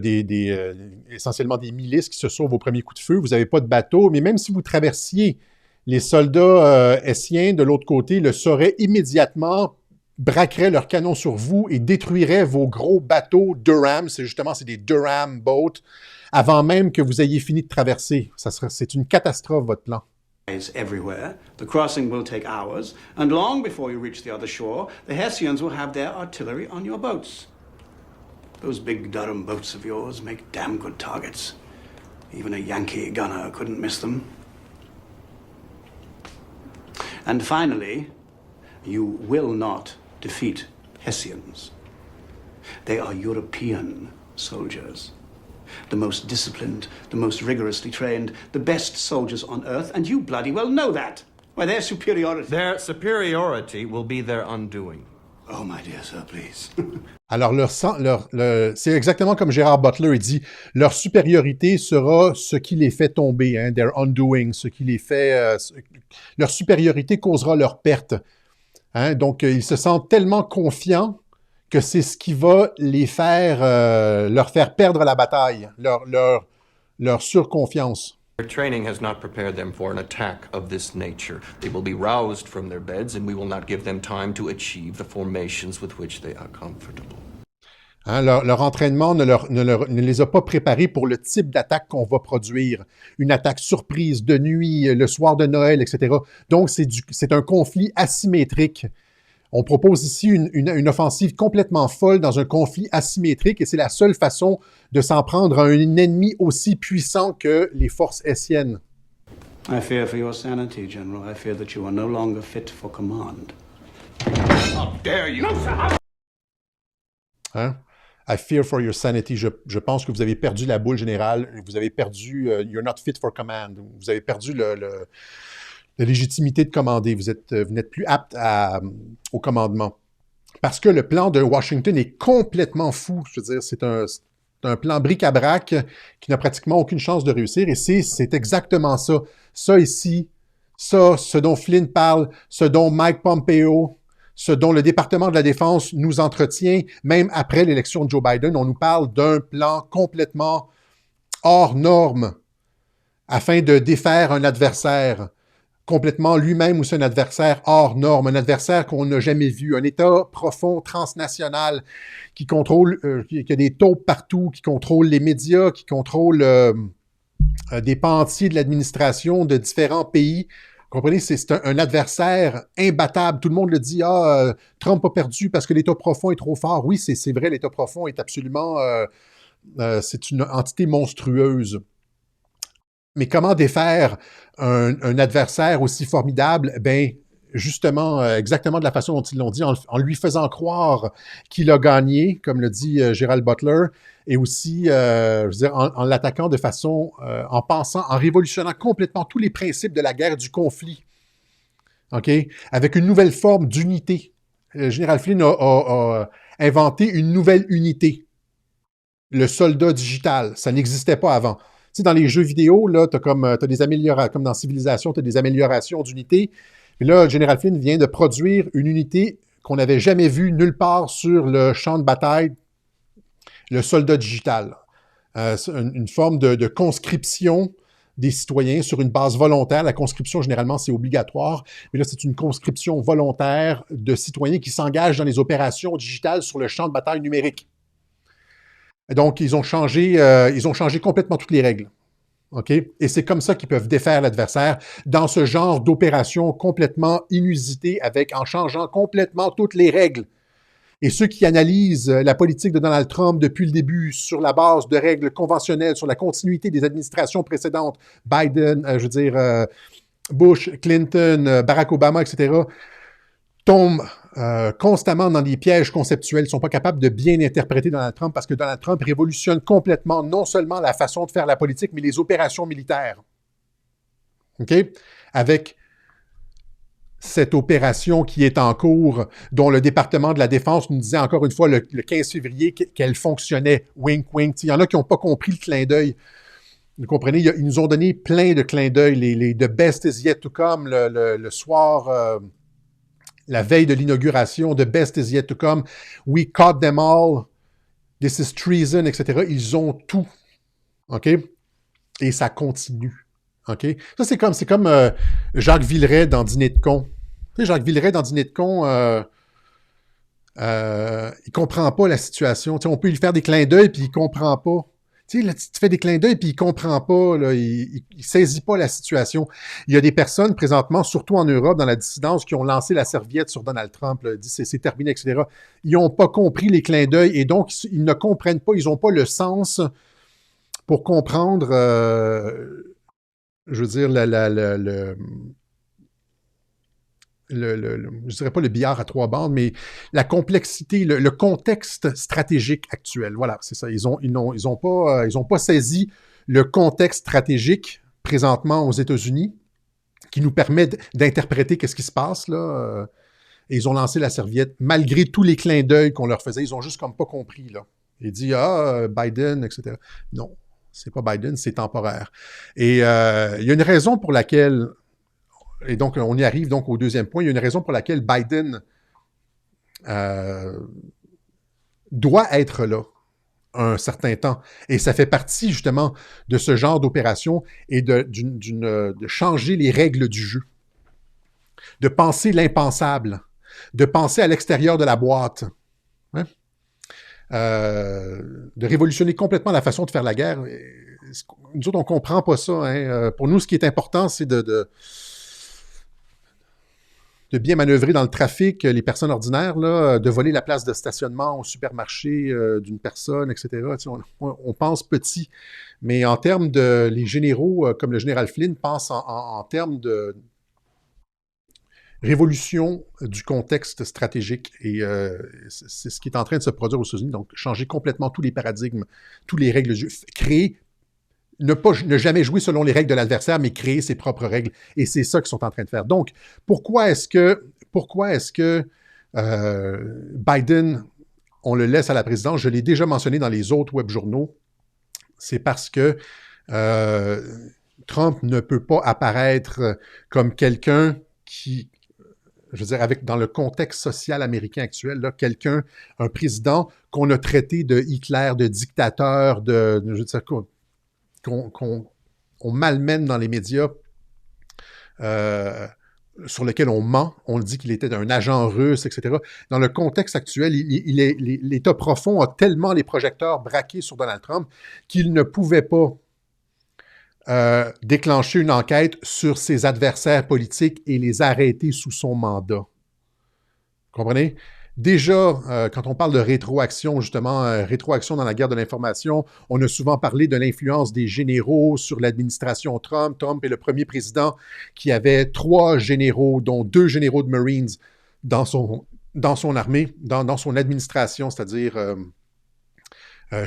essentiellement des milices qui se sauvent au premier coup de feu, vous n'avez pas de bateau, mais même si vous traversiez, les soldats hessiens de l'autre côté le sauraient immédiatement, braqueraient leurs canons sur vous et détruiraient vos gros bateaux Durham, c'est des Durham boats, avant même que vous ayez fini de traverser. C'est une catastrophe, votre plan. Everywhere. The crossing will take hours, and long before you reach the other shore, the Hessians will have their artillery on your boats. Those big Durham boats of yours make damn good targets. Even a Yankee gunner couldn't miss them. And finally, you will not defeat Hessians. They are European soldiers. The most disciplined, the most rigorously trained, the best soldiers on earth, and you bloody well know that. Why, their superiority... Their superiority will be their undoing. Oh, my dear sir, please. Alors, c'est exactement comme Gérard Butler, il dit, leur supériorité sera ce qui les fait tomber, hein, their undoing, ce qui les fait... leur supériorité causera leur perte. Hein, donc, ils se sentent tellement confiants que c'est ce qui va les faire, leur faire perdre la bataille, leur surconfiance. Their training has not prepared them for an attack of this nature. They will be roused from their beds, and we will not give them time to achieve the formations with which they are comfortable. Hein, leur entraînement ne les a pas préparés pour le type d'attaque qu'on va produire. Une attaque surprise de nuit, le soir de Noël, etc. Donc, c'est un conflit asymétrique. On propose ici une offensive complètement folle dans un conflit asymétrique et c'est la seule façon de s'en prendre à un ennemi aussi puissant que les forces hessiennes. I fear for your sanity, General. I fear that you are no longer fit for command. How dare you! No, sir! Hein? I fear for your sanity. Je pense que vous avez perdu la boule générale. Vous avez perdu... you're not fit for command. Vous avez perdu la légitimité de commander. Vous n'êtes plus apte au commandement. Parce que le plan de Washington est complètement fou. Je veux dire, c'est un plan bric-à-brac qui n'a pratiquement aucune chance de réussir. Et c'est exactement ça. Ça ici, ce dont Flynn parle, ce dont Mike Pompeo, ce dont le département de la Défense nous entretient, même après l'élection de Joe Biden, on nous parle d'un plan complètement hors norme afin de défaire un adversaire complètement lui-même ou c'est un adversaire hors norme, un adversaire qu'on n'a jamais vu, un État profond, transnational, qui contrôle, qui a des taupes partout, qui contrôle les médias, qui contrôle des pans entiers de l'administration de différents pays. Vous comprenez, c'est un adversaire imbattable. Tout le monde le dit, Trump a perdu parce que l'État profond est trop fort. Oui, c'est vrai, l'État profond est absolument... c'est une entité monstrueuse. Mais comment défaire un adversaire aussi formidable? Ben, justement, exactement de la façon dont ils l'ont dit, en lui faisant croire qu'il a gagné, comme le dit Gerald Butler, et aussi, je veux dire, en l'attaquant de façon, en pensant, en révolutionnant complètement tous les principes de la guerre du conflit, OK? Avec une nouvelle forme d'unité. Général Flynn a inventé une nouvelle unité. Le soldat digital, ça n'existait pas avant. Tu sais, dans les jeux vidéo, là, t'as des améliorations, comme dans Civilisation, tu as des améliorations d'unité. Et là, le général Flynn vient de produire une unité qu'on n'avait jamais vue nulle part sur le champ de bataille, le soldat digital. Une forme de conscription des citoyens sur une base volontaire. La conscription, généralement, c'est obligatoire, mais là, c'est une conscription volontaire de citoyens qui s'engagent dans les opérations digitales sur le champ de bataille numérique. Et donc, ils ont changé complètement toutes les règles. OK? Et c'est comme ça qu'ils peuvent défaire l'adversaire dans ce genre d'opération complètement inusitée en changeant complètement toutes les règles. Et ceux qui analysent la politique de Donald Trump depuis le début sur la base de règles conventionnelles, sur la continuité des administrations précédentes, Biden, Bush, Clinton, Barack Obama, etc., tombent constamment dans des pièges conceptuels. Ils ne sont pas capables de bien interpréter Donald Trump parce que Donald Trump révolutionne complètement non seulement la façon de faire la politique, mais les opérations militaires. OK? Avec cette opération qui est en cours, dont le département de la Défense nous disait encore une fois le 15 février qu'elle fonctionnait. Wink, wink. Il y en a qui n'ont pas compris le clin d'œil. Vous comprenez? Ils nous ont donné plein de clins d'œil. Les The Best is yet to come, le soir, la veille de l'inauguration, The Best is yet to come. We caught them all. This is treason, etc. Ils ont tout. OK? Et ça continue. OK? Ça, c'est comme Jacques Villeray dans Dîner de con. Tu sais, Jacques Villeray dans Dîner de con, il comprend pas la situation. Tu sais, on peut lui faire des clins d'œil, puis il comprend pas. Tu sais, là, tu fais des clins d'œil, puis il comprend pas. Là, il saisit pas la situation. Il y a des personnes, présentement, surtout en Europe, dans la dissidence, qui ont lancé la serviette sur Donald Trump, là, dit c'est terminé, etc. Ils n'ont pas compris les clins d'œil, et donc, ils ne comprennent pas, ils n'ont pas le sens pour comprendre... je veux dire, je dirais pas le billard à trois bandes, mais la complexité, le contexte stratégique actuel. Voilà, c'est ça. Ils ont pas saisi le contexte stratégique présentement aux États-Unis qui nous permet d'interpréter qu'est-ce qui se passe, là. Et ils ont lancé la serviette, malgré tous les clins d'œil qu'on leur faisait. Ils ont juste comme pas compris, là. Ils disent, Biden, etc. Non. C'est pas Biden, c'est temporaire. Et il y a une raison pour laquelle, et donc on y arrive donc au deuxième point, il y a une raison pour laquelle Biden doit être là un certain temps. Et ça fait partie justement de ce genre d'opération et de changer les règles du jeu, de penser l'impensable, de penser à l'extérieur de la boîte. Hein? De révolutionner complètement la façon de faire la guerre. Nous autres, on ne comprend pas ça. Hein. Pour nous, ce qui est important, c'est de bien manœuvrer dans le trafic les personnes ordinaires, là, de voler la place de stationnement au supermarché d'une personne, etc. Tu sais, on pense petit. Mais en termes de... Les généraux, comme le général Flynn, pensent en termes de révolution du contexte stratégique. Et c'est ce qui est en train de se produire aux États-Unis. Donc, changer complètement tous les paradigmes, toutes les règles du jeu. Créer, ne jamais jouer selon les règles de l'adversaire, mais créer ses propres règles. Et c'est ça qu'ils sont en train de faire. Donc, pourquoi est-ce que Biden, on le laisse à la présidence? Je l'ai déjà mentionné dans les autres web journaux. C'est parce que Trump ne peut pas apparaître comme quelqu'un qui... Je veux dire, dans le contexte social américain actuel, là, un président qu'on a traité de Hitler, de dictateur, je veux dire, qu'on malmène dans les médias, sur lequel on ment, on dit qu'il était un agent russe, etc. Dans le contexte actuel, l'État profond a tellement les projecteurs braqués sur Donald Trump qu'il ne pouvait pas déclencher une enquête sur ses adversaires politiques et les arrêter sous son mandat. Vous comprenez? Déjà, quand on parle de rétroaction, justement, rétroaction dans la guerre de l'information, on a souvent parlé de l'influence des généraux sur l'administration Trump. Trump est le premier président qui avait 3 généraux, dont 2 généraux de Marines dans son armée, dans son administration, c'est-à-dire...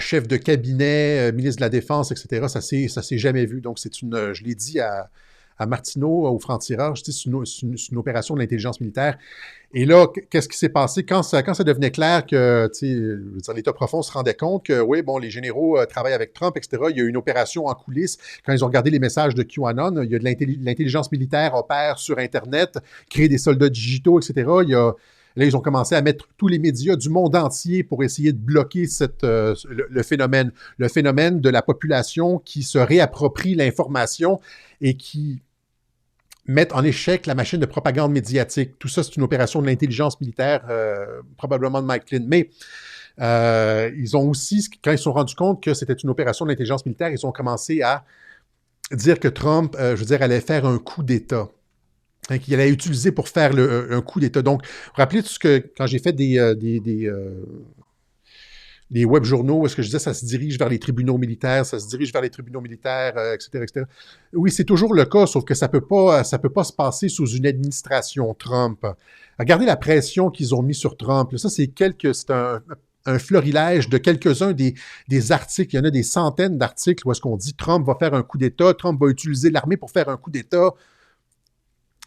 chef de cabinet, ministre de la Défense, etc. Ça s'est jamais vu. Donc, je l'ai dit à à Martineau, aux francs-tireurs. C'est une opération de l'intelligence militaire. Et là, qu'est-ce qui s'est passé quand ça devenait clair que, l'État profond se rendait compte que, oui, bon, les généraux travaillent avec Trump, etc. Il y a eu une opération en coulisses. Quand ils ont regardé les messages de QAnon, il y a de l'intelligence militaire opère sur Internet, crée des soldats digitaux, etc. Là, ils ont commencé à mettre tous les médias du monde entier pour essayer de bloquer le phénomène de la population qui se réapproprie l'information et qui mettent en échec la machine de propagande médiatique. Tout ça, c'est une opération de l'intelligence militaire, probablement de Mike Flynn. Mais ils ont aussi, quand ils se sont rendus compte que c'était une opération de l'intelligence militaire, ils ont commencé à dire que Trump, allait faire un coup d'État. Hein, qu'il allait utiliser pour faire un coup d'État. Donc, vous vous rappelez tout ce que, quand j'ai fait des web journaux, est-ce que je disais ça se dirige vers les tribunaux militaires, etc., etc. Oui, c'est toujours le cas, sauf que ça peut pas se passer sous une administration Trump. Regardez la pression qu'ils ont mis sur Trump. Ça, c'est un florilège de quelques-uns des articles. Il y en a des centaines d'articles où est-ce qu'on dit Trump va faire un coup d'État, Trump va utiliser l'armée pour faire un coup d'État.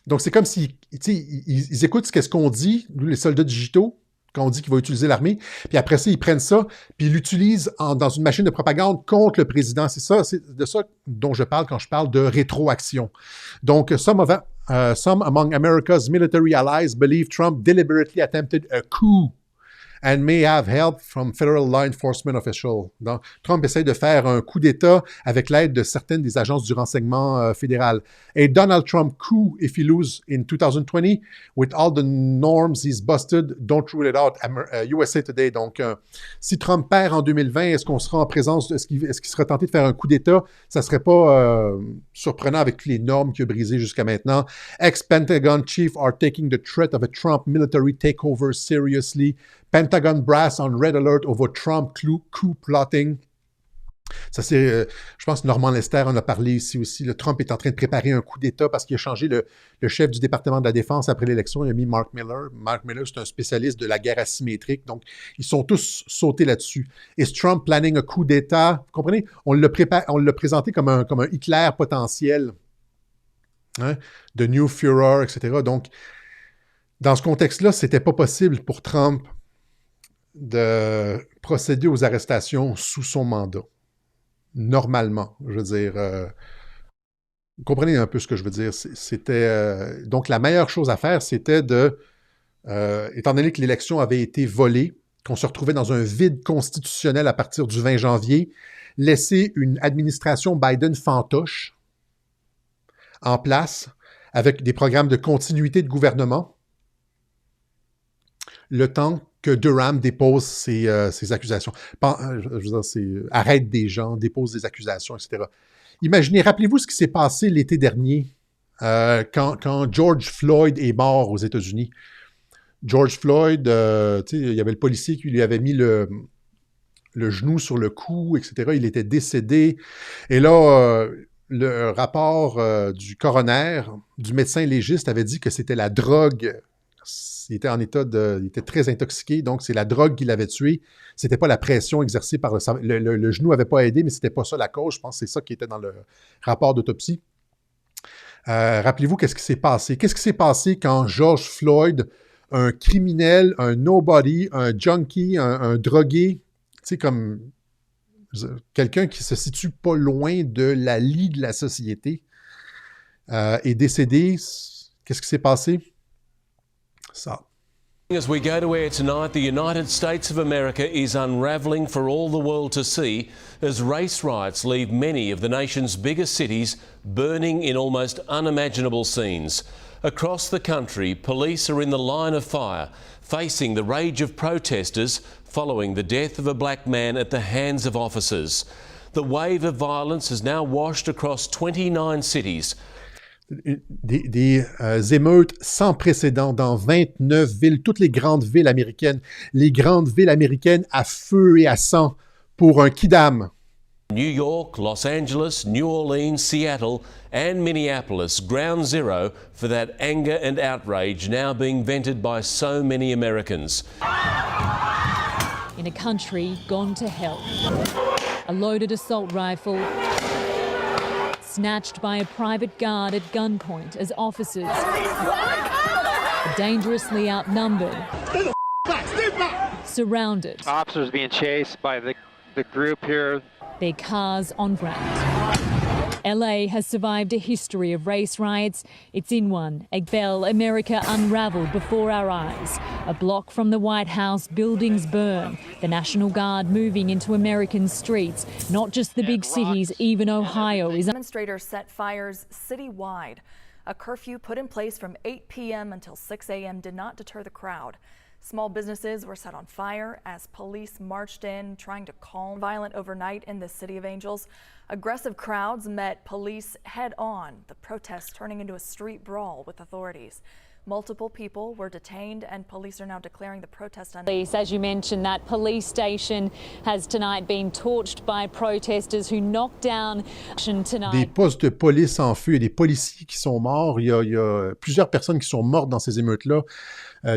Donc, c'est comme si, ils écoutent ce qu'on dit, les soldats digitaux, quand on dit qu'il va utiliser l'armée, puis après ça, ils prennent ça, puis ils l'utilisent dans une machine de propagande contre le président. C'est de ça dont je parle quand je parle de rétroaction. Donc, some among America's military allies believe Trump deliberately attempted a coup and may have help from federal law enforcement officials. Donc, Trump essaie de faire un coup d'État avec l'aide de certaines des agences du renseignement fédéral. A Donald Trump coup if he loses in 2020 with all the norms he's busted, don't rule it out. USA Today. Donc, si Trump perd en 2020, est-ce qu'on sera en présence, est-ce qu'il sera tenté de faire un coup d'État? Ça serait pas surprenant avec toutes les normes qu'il a brisées jusqu'à maintenant. Ex-Pentagon chief are taking the threat of a Trump military takeover seriously. Pentagon brass on red alert over Trump coup plotting. Ça, c'est, je pense que Normand Lester en a parlé ici aussi. Le Trump est en train de préparer un coup d'État parce qu'il a changé le chef du département de la Défense après l'élection. Il a mis Mark Miller. Mark Miller, c'est un spécialiste de la guerre asymétrique. Donc, ils sont tous sautés là-dessus. Is Trump planning a coup d'État? Vous comprenez? On l'a présenté comme un Hitler potentiel. Hein? The New Führer, etc. Donc, dans ce contexte-là, c'était pas possible pour Trump de procéder aux arrestations sous son mandat. Normalement, je veux dire. Vous comprenez un peu ce que je veux dire. C'était donc la meilleure chose à faire, c'était étant donné que l'élection avait été volée, qu'on se retrouvait dans un vide constitutionnel à partir du 20 janvier, laisser une administration Biden fantoche en place avec des programmes de continuité de gouvernement, le temps que Durham dépose ses accusations. Je veux dire, arrête des gens, dépose des accusations, etc. Imaginez, rappelez-vous ce qui s'est passé l'été dernier, quand George Floyd est mort aux États-Unis. George Floyd, il y avait le policier qui lui avait mis le genou sur le cou, etc. Il était décédé. Et là, le rapport du coroner, du médecin légiste, avait dit que c'était la drogue. Il était très intoxiqué, donc c'est la drogue qui l'avait tué. C'était pas la pression exercée par le genou n'avait pas aidé, mais c'était pas ça la cause. Je pense que c'est ça qui était dans le rapport d'autopsie. Rappelez-vous qu'est-ce qui s'est passé. Qu'est-ce qui s'est passé quand George Floyd, un criminel, un nobody, un junkie, un drogué, comme quelqu'un qui se situe pas loin de la lie de la société, est décédé. Qu'est-ce qui s'est passé? Ça. As we go to air tonight, the United States of America is unravelling for all the world to see as race riots leave many of the nation's biggest cities burning in almost unimaginable scenes. Across the country, police are in the line of fire, facing the rage of protesters following the death of a black man at the hands of officers. The wave of violence has now washed across 29 cities. Des émeutes sans précédent dans 29 villes, toutes les grandes villes américaines à feu et à sang pour un kidam. New York, Los Angeles, New Orleans, Seattle and Minneapolis, ground zero for that anger and outrage now being vented by so many Americans. In a country gone to hell, a loaded assault rifle snatched by a private guard at gunpoint as officers are dangerously outnumbered, surrounded, Officers being chased by the group here. their cars on ground. LA has survived a history of race riots. It's in one. Egbel, America unravelled before our eyes. A block from the White House, buildings burn. The National Guard moving into American streets. Not just the big cities, even Ohio is. Demonstrators set fires citywide. A curfew put in place from 8 p.m. until 6 a.m. did not deter the crowd. Small businesses were set on fire as police marched in, trying to calm violent overnight in the City of Angels. Aggressive crowds met police head on, the protests turning into a street brawl with authorities. Multiple people were detained and police are now declaring the protest Police, as you mentioned, that police station has tonight been torched by protesters who knocked down tonight. Des postes de police en feu, des policiers qui sont morts. Il y a plusieurs personnes qui sont mortes dans ces émeutes-là.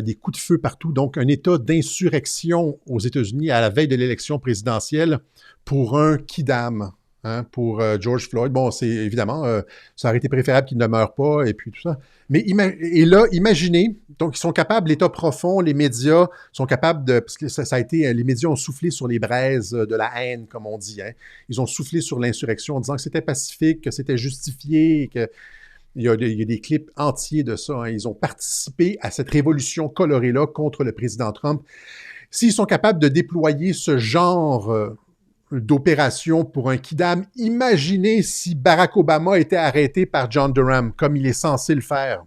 Des coups de feu partout. Donc, un état d'insurrection aux États-Unis à la veille de l'élection présidentielle pour un kidam, hein, pour George Floyd. Bon, c'est évidemment, ça aurait été préférable qu'il ne meure pas et puis tout ça. Mais et là, imaginez, donc ils sont capables, l'État profond, les médias sont capables de, parce que ça a été, les médias ont soufflé sur les braises de la haine, comme on dit. Hein. Ils ont soufflé sur l'insurrection en disant que c'était pacifique, que c'était justifié, que il y a des clips entiers de ça. Hein. Ils ont participé à cette révolution colorée-là contre le président Trump. S'ils sont capables de déployer ce genre d'opération pour un kidam, imaginez si Barack Obama était arrêté par John Durham, comme il est censé le faire.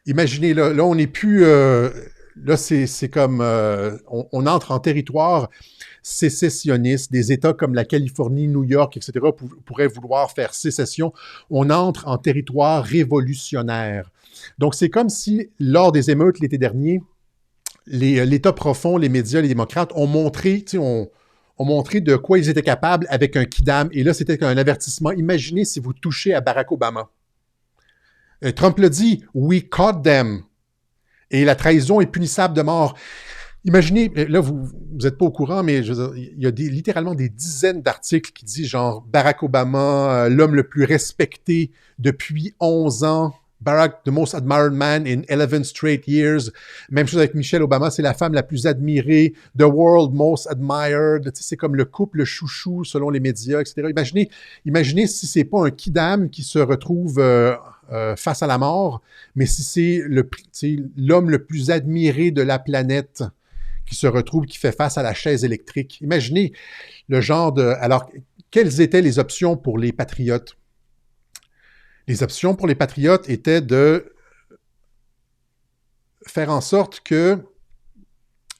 Imaginez, là on n'est plus... là, c'est comme... on entre en territoire sécessionniste. Des États comme la Californie, New York, etc. pourraient vouloir faire sécession. On entre en territoire révolutionnaire. Donc, c'est comme si, lors des émeutes l'été dernier, l'État profond, les médias, les démocrates ont montré de quoi ils étaient capables avec un kidam. Et là, c'était un avertissement. Imaginez si vous touchez à Barack Obama. Trump l'a dit, « We caught them ». Et la trahison est punissable de mort. Imaginez, là, vous n'êtes pas au courant, mais je veux dire, il y a littéralement des dizaines d'articles qui disent genre Barack Obama, l'homme le plus respecté depuis 11 ans, Barack, the most admired man in 11 straight years. Même chose avec Michelle Obama, c'est la femme la plus admirée, the world most admired. Tu sais, c'est comme le couple chouchou selon les médias, etc. Imaginez si c'est pas un kidam qui se retrouve face à la mort, mais si c'est l'homme le plus admiré de la planète qui se retrouve, qui fait face à la chaise électrique. Imaginez le genre de... Alors, quelles étaient les options pour les patriotes? Les options pour les patriotes étaient de faire en sorte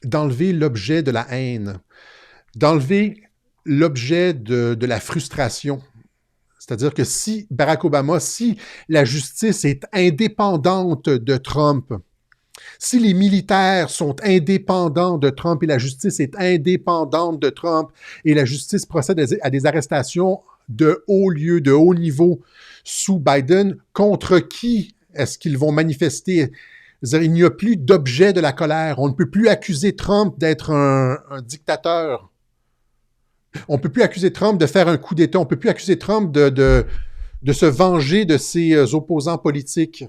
d'enlever l'objet de la haine, d'enlever l'objet de la frustration. C'est-à-dire que si Barack Obama, si la justice est indépendante de Trump, si les militaires sont indépendants de Trump et la justice est indépendante de Trump et la justice procède à des arrestations de haut lieu, de haut niveau sous Biden, contre qui est-ce qu'ils vont manifester? C'est-à-dire, il n'y a plus d'objet de la colère. On ne peut plus accuser Trump d'être un dictateur. On ne peut plus accuser Trump de faire un coup d'État. On ne peut plus accuser Trump de se venger de ses opposants politiques.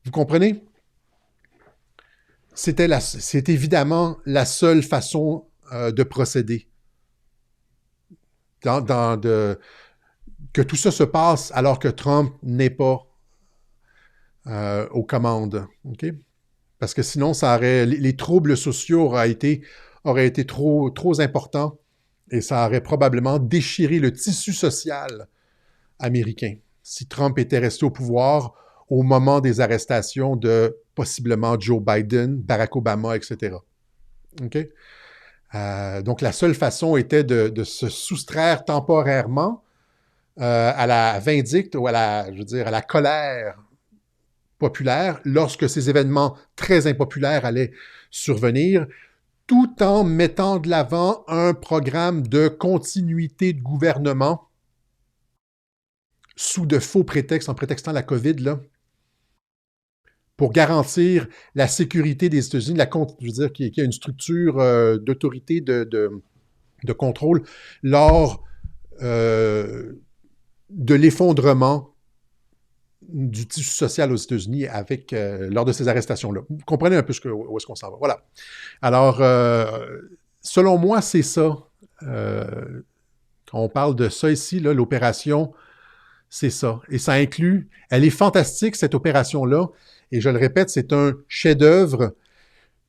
Vous comprenez? C'est évidemment la seule façon de procéder. Que tout ça se passe alors que Trump n'est pas aux commandes. Okay? Parce que sinon, les troubles sociaux auraient été trop importants et ça aurait probablement déchiré le tissu social américain si Trump était resté au pouvoir au moment des arrestations de possiblement Joe Biden, Barack Obama, etc. Okay? Donc, la seule façon était de se soustraire temporairement à la vindicte ou à la colère populaire lorsque ces événements très impopulaires allaient survenir, tout en mettant de l'avant un programme de continuité de gouvernement sous de faux prétextes, en prétextant la COVID, là, pour garantir la sécurité des États-Unis, qu'il y a une structure d'autorité, de de contrôle lors de l'effondrement du tissu social aux États-Unis lors de ces arrestations-là. Vous comprenez un peu où est-ce qu'on s'en va. Voilà. Alors, selon moi, c'est ça. Quand on parle de ça ici, là, l'opération, c'est ça. Et ça inclut... Elle est fantastique, cette opération-là. Et je le répète, c'est un chef-d'œuvre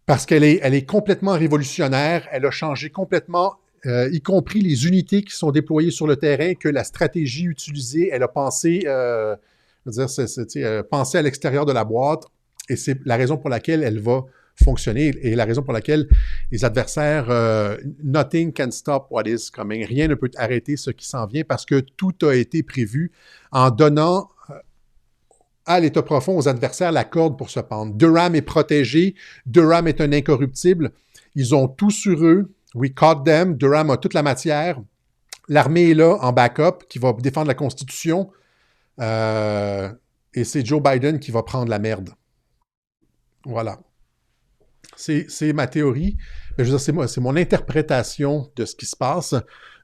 parce qu'elle est complètement révolutionnaire. Elle a changé complètement, y compris les unités qui sont déployées sur le terrain, que la stratégie utilisée, elle a pensé, pensé à l'extérieur de la boîte. Et c'est la raison pour laquelle elle va fonctionner et la raison pour laquelle les adversaires, nothing can stop what is coming. Rien ne peut arrêter ce qui s'en vient parce que tout a été prévu en donnant à l'état profond aux adversaires la corde pour se pendre. Durham est protégé. Durham est un incorruptible. Ils ont tout sur eux. We caught them. Durham a toute la matière. L'armée est là en backup qui va défendre la Constitution. Et c'est Joe Biden qui va prendre la merde. Voilà. C'est ma théorie. Je veux dire, c'est mon interprétation de ce qui se passe.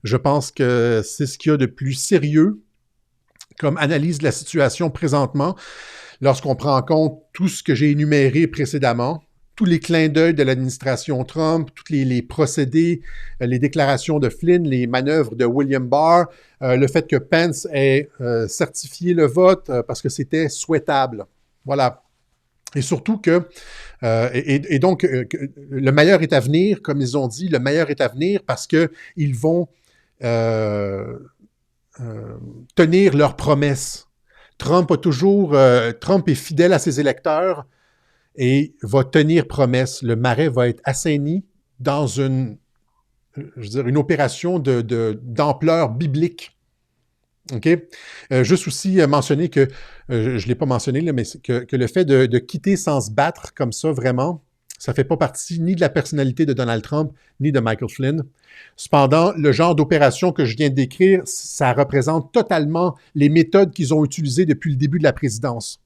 Je pense que c'est ce qu'il y a de plus sérieux comme analyse de la situation présentement, lorsqu'on prend en compte tout ce que j'ai énuméré précédemment, tous les clins d'œil de l'administration Trump, tous les procédés, les déclarations de Flynn, les manœuvres de William Barr, le fait que Pence ait certifié le vote parce que c'était souhaitable. Voilà. Et surtout que, donc, le meilleur est à venir, comme ils ont dit, le meilleur est à venir parce qu'ils vont tenir leurs promesses. Trump est fidèle à ses électeurs et va tenir promesse. Le marais va être assaini dans une opération d'ampleur biblique. OK? Juste aussi mentionner que, je ne l'ai pas mentionné, là, mais que le fait de quitter sans se battre comme ça, vraiment, ça ne fait pas partie ni de la personnalité de Donald Trump, ni de Michael Flynn. Cependant, le genre d'opération que je viens de décrire, ça représente totalement les méthodes qu'ils ont utilisées depuis le début de la présidence.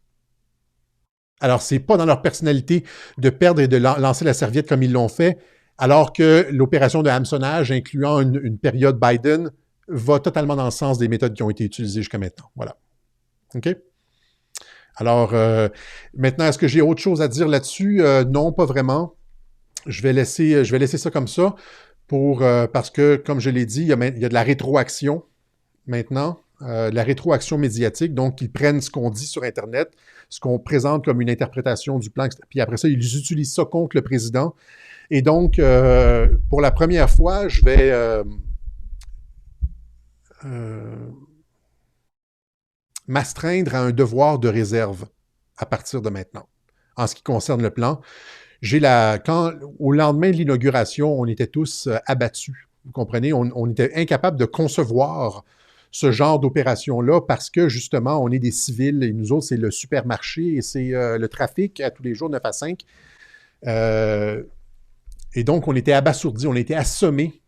Alors, ce n'est pas dans leur personnalité de perdre et de lancer la serviette comme ils l'ont fait, alors que l'opération de hameçonnage, incluant une période Biden, va totalement dans le sens des méthodes qui ont été utilisées jusqu'à maintenant. Voilà. OK? Alors, maintenant, est-ce que j'ai autre chose à dire là-dessus? Non, pas vraiment. Je vais laisser ça comme ça parce que, comme je l'ai dit, il y a de la rétroaction maintenant, la rétroaction médiatique. Donc, ils prennent ce qu'on dit sur Internet, ce qu'on présente comme une interprétation du plan, puis après ça, ils utilisent ça contre le président. Et donc, pour la première fois, je vais m'astreindre à un devoir de réserve à partir de maintenant, en ce qui concerne le plan. Au lendemain de l'inauguration, on était tous abattus. Vous comprenez? On était incapables de concevoir ce genre d'opération-là parce que, justement, on est des civils et nous autres, c'est le supermarché et c'est le trafic à tous les jours, 9 à 5. Et donc, on était abasourdis, on était assommés.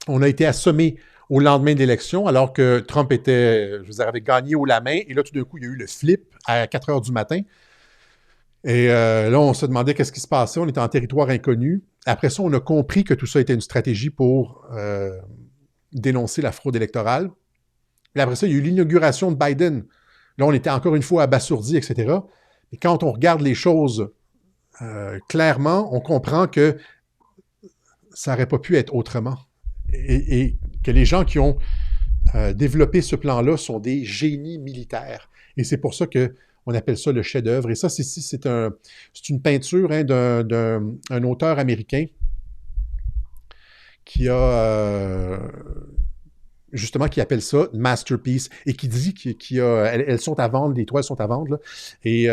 On a été assommés au lendemain de l'élection, alors que Trump avait gagné haut la main. Et là, tout d'un coup, il y a eu le flip à 4 heures du matin. Et là, on se demandait qu'est-ce qui se passait. On était en territoire inconnu. Après ça, on a compris que tout ça était une stratégie pour dénoncer la fraude électorale. Et après ça, il y a eu l'inauguration de Biden. Là, on était encore une fois abasourdis, etc. Et quand on regarde les choses clairement, on comprend que ça n'aurait pas pu être autrement. Et que les gens qui ont développé ce plan-là sont des génies militaires. Et c'est pour ça qu'on appelle ça le chef-d'œuvre. Et ça, c'est une peinture d'un auteur américain qui a justement qui appelle ça masterpiece et qui dit qu'elles sont à vendre, les toiles sont à vendre. Là, et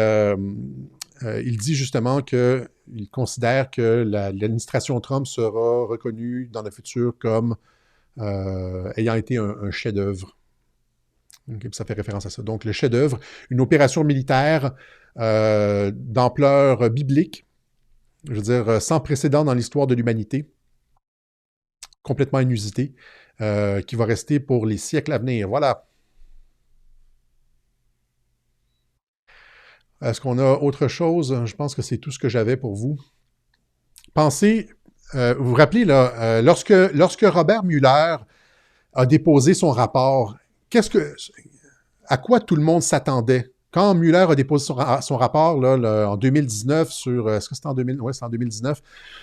il dit justement qu'il considère que l'administration Trump sera reconnue dans le futur comme ayant été un chef-d'œuvre. Okay, ça fait référence à ça. Donc, le chef-d'œuvre, une opération militaire d'ampleur biblique, je veux dire, sans précédent dans l'histoire de l'humanité, complètement inusité, qui va rester pour les siècles à venir. Voilà. Est-ce qu'on a autre chose? Je pense que c'est tout ce que j'avais pour vous. Pensez vous vous rappelez, là, lorsque Robert Mueller a déposé son rapport, à quoi tout le monde s'attendait? Quand Mueller a déposé son rapport en 2019 sur, est-ce que c'était en 2000? Ouais, c'est en 2019,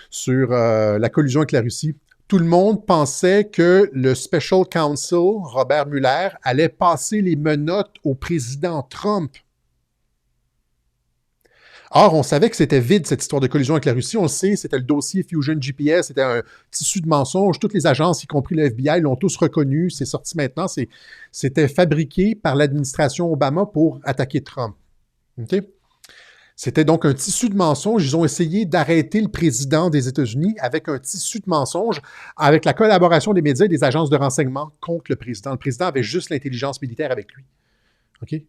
sur la collusion avec la Russie, tout le monde pensait que le Special Counsel, Robert Mueller, allait passer les menottes au président Trump. Or, on savait que c'était vide, cette histoire de collusion avec la Russie. On le sait, c'était le dossier Fusion GPS, c'était un tissu de mensonges. Toutes les agences, y compris le FBI, l'ont tous reconnu. C'est sorti maintenant. C'était fabriqué par l'administration Obama pour attaquer Trump. Okay? C'était donc un tissu de mensonges. Ils ont essayé d'arrêter le président des États-Unis avec un tissu de mensonges, avec la collaboration des médias et des agences de renseignement contre le président. Le président avait juste l'intelligence militaire avec lui. Okay?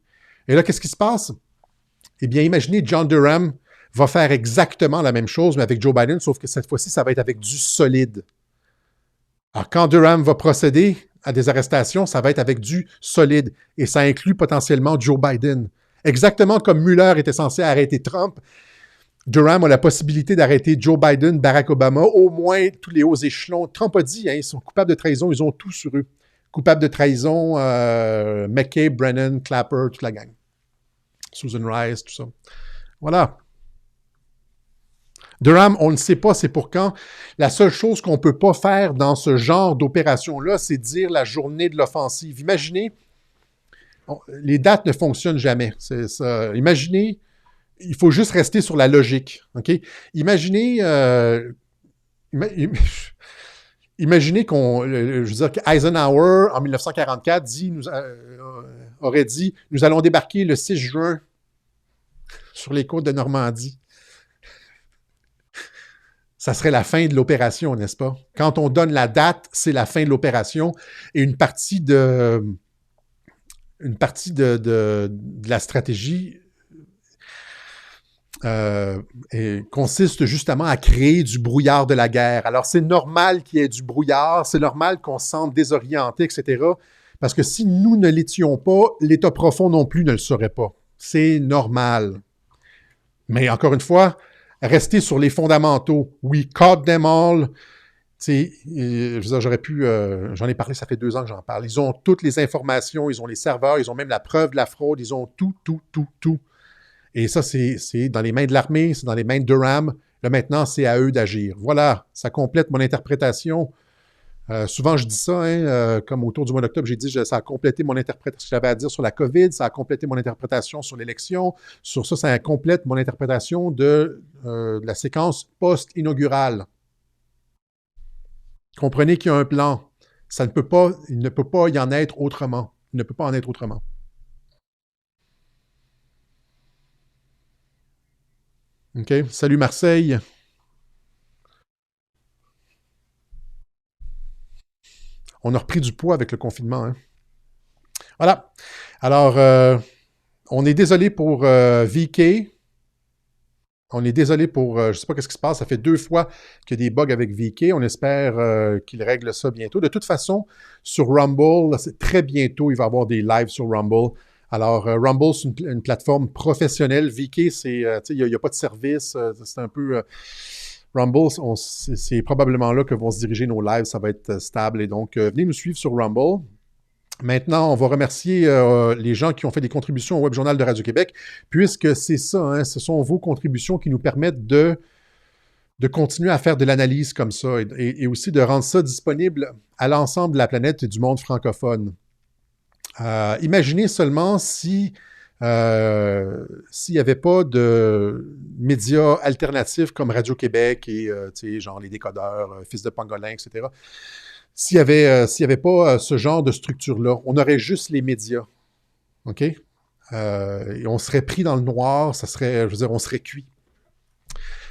Et là, qu'est-ce qui se passe? Eh bien, imaginez, John Durham va faire exactement la même chose, mais avec Joe Biden, sauf que cette fois-ci, ça va être avec du solide. Alors, quand Durham va procéder à des arrestations, ça va être avec du solide, et ça inclut potentiellement Joe Biden. Exactement comme Mueller était censé arrêter Trump, Durham a la possibilité d'arrêter Joe Biden, Barack Obama, au moins tous les hauts échelons. Trump a dit, ils sont coupables de trahison, ils ont tout sur eux. Coupables de trahison, McCabe, Brennan, Clapper, toute la gang. Susan Rice, tout ça. Voilà. Durham, on ne sait pas c'est pour quand. La seule chose qu'on ne peut pas faire dans ce genre d'opération-là, c'est dire la journée de l'offensive. Imaginez, les dates ne fonctionnent jamais. C'est ça. Imaginez, il faut juste rester sur la logique. Okay? Imaginez, imaginez qu'Eisenhower, en 1944, aurait dit « Nous allons débarquer le 6 juin sur les côtes de Normandie. » Ça serait la fin de l'opération, n'est-ce pas? Quand on donne la date, c'est la fin de l'opération. Et une partie de la stratégie consiste justement à créer du brouillard de la guerre. Alors, c'est normal qu'il y ait du brouillard, c'est normal qu'on se sente désorienté, etc., parce que si nous ne l'étions pas, l'État profond non plus ne le saurait pas. C'est normal. Mais encore une fois, rester sur les fondamentaux. We caught them all. Je veux dire, j'aurais pu... j'en ai parlé, ça fait 2 ans que j'en parle. Ils ont toutes les informations, ils ont les serveurs, ils ont même la preuve de la fraude, ils ont tout. Et ça, c'est dans les mains de l'armée, c'est dans les mains de Durham. Là, maintenant, c'est à eux d'agir. Voilà, ça complète mon interprétation. Souvent, je dis ça, comme autour du mois d'octobre, j'ai dit ça a complété mon interprétation, ce que j'avais à dire sur la COVID, ça a complété mon interprétation sur l'élection. Sur ça, ça complète mon interprétation de la séquence post-inaugurale. Comprenez qu'il y a un plan. Il ne peut pas y en être autrement. Il ne peut pas en être autrement. OK. Salut Marseille. On a repris du poids avec le confinement. Hein? Voilà. Alors, on est désolé pour VK. On est désolé pour... je ne sais pas ce qui se passe. Ça fait 2 fois qu'il y a des bugs avec VK. On espère qu'il règle ça bientôt. De toute façon, sur Rumble, là, très bientôt, il va y avoir des lives sur Rumble. Alors, Rumble, c'est une plateforme professionnelle. VK, il n'y a pas de service. C'est un peu... Rumble, c'est probablement là que vont se diriger nos lives. Ça va être stable. Et donc, venez nous suivre sur Rumble. Maintenant, on va remercier les gens qui ont fait des contributions au Web Journal de Radio-Québec, puisque c'est ça, hein, ce sont vos contributions qui nous permettent de continuer à faire de l'analyse comme ça et aussi de rendre ça disponible à l'ensemble de la planète et du monde francophone. Imaginez seulement s'il n'y avait pas de médias alternatifs comme Radio-Québec et genre les décodeurs, Fils de Pangolin, etc. S'il n'y avait pas ce genre de structure-là, on aurait juste les médias. OK? Et on serait pris dans le noir, on serait cuit.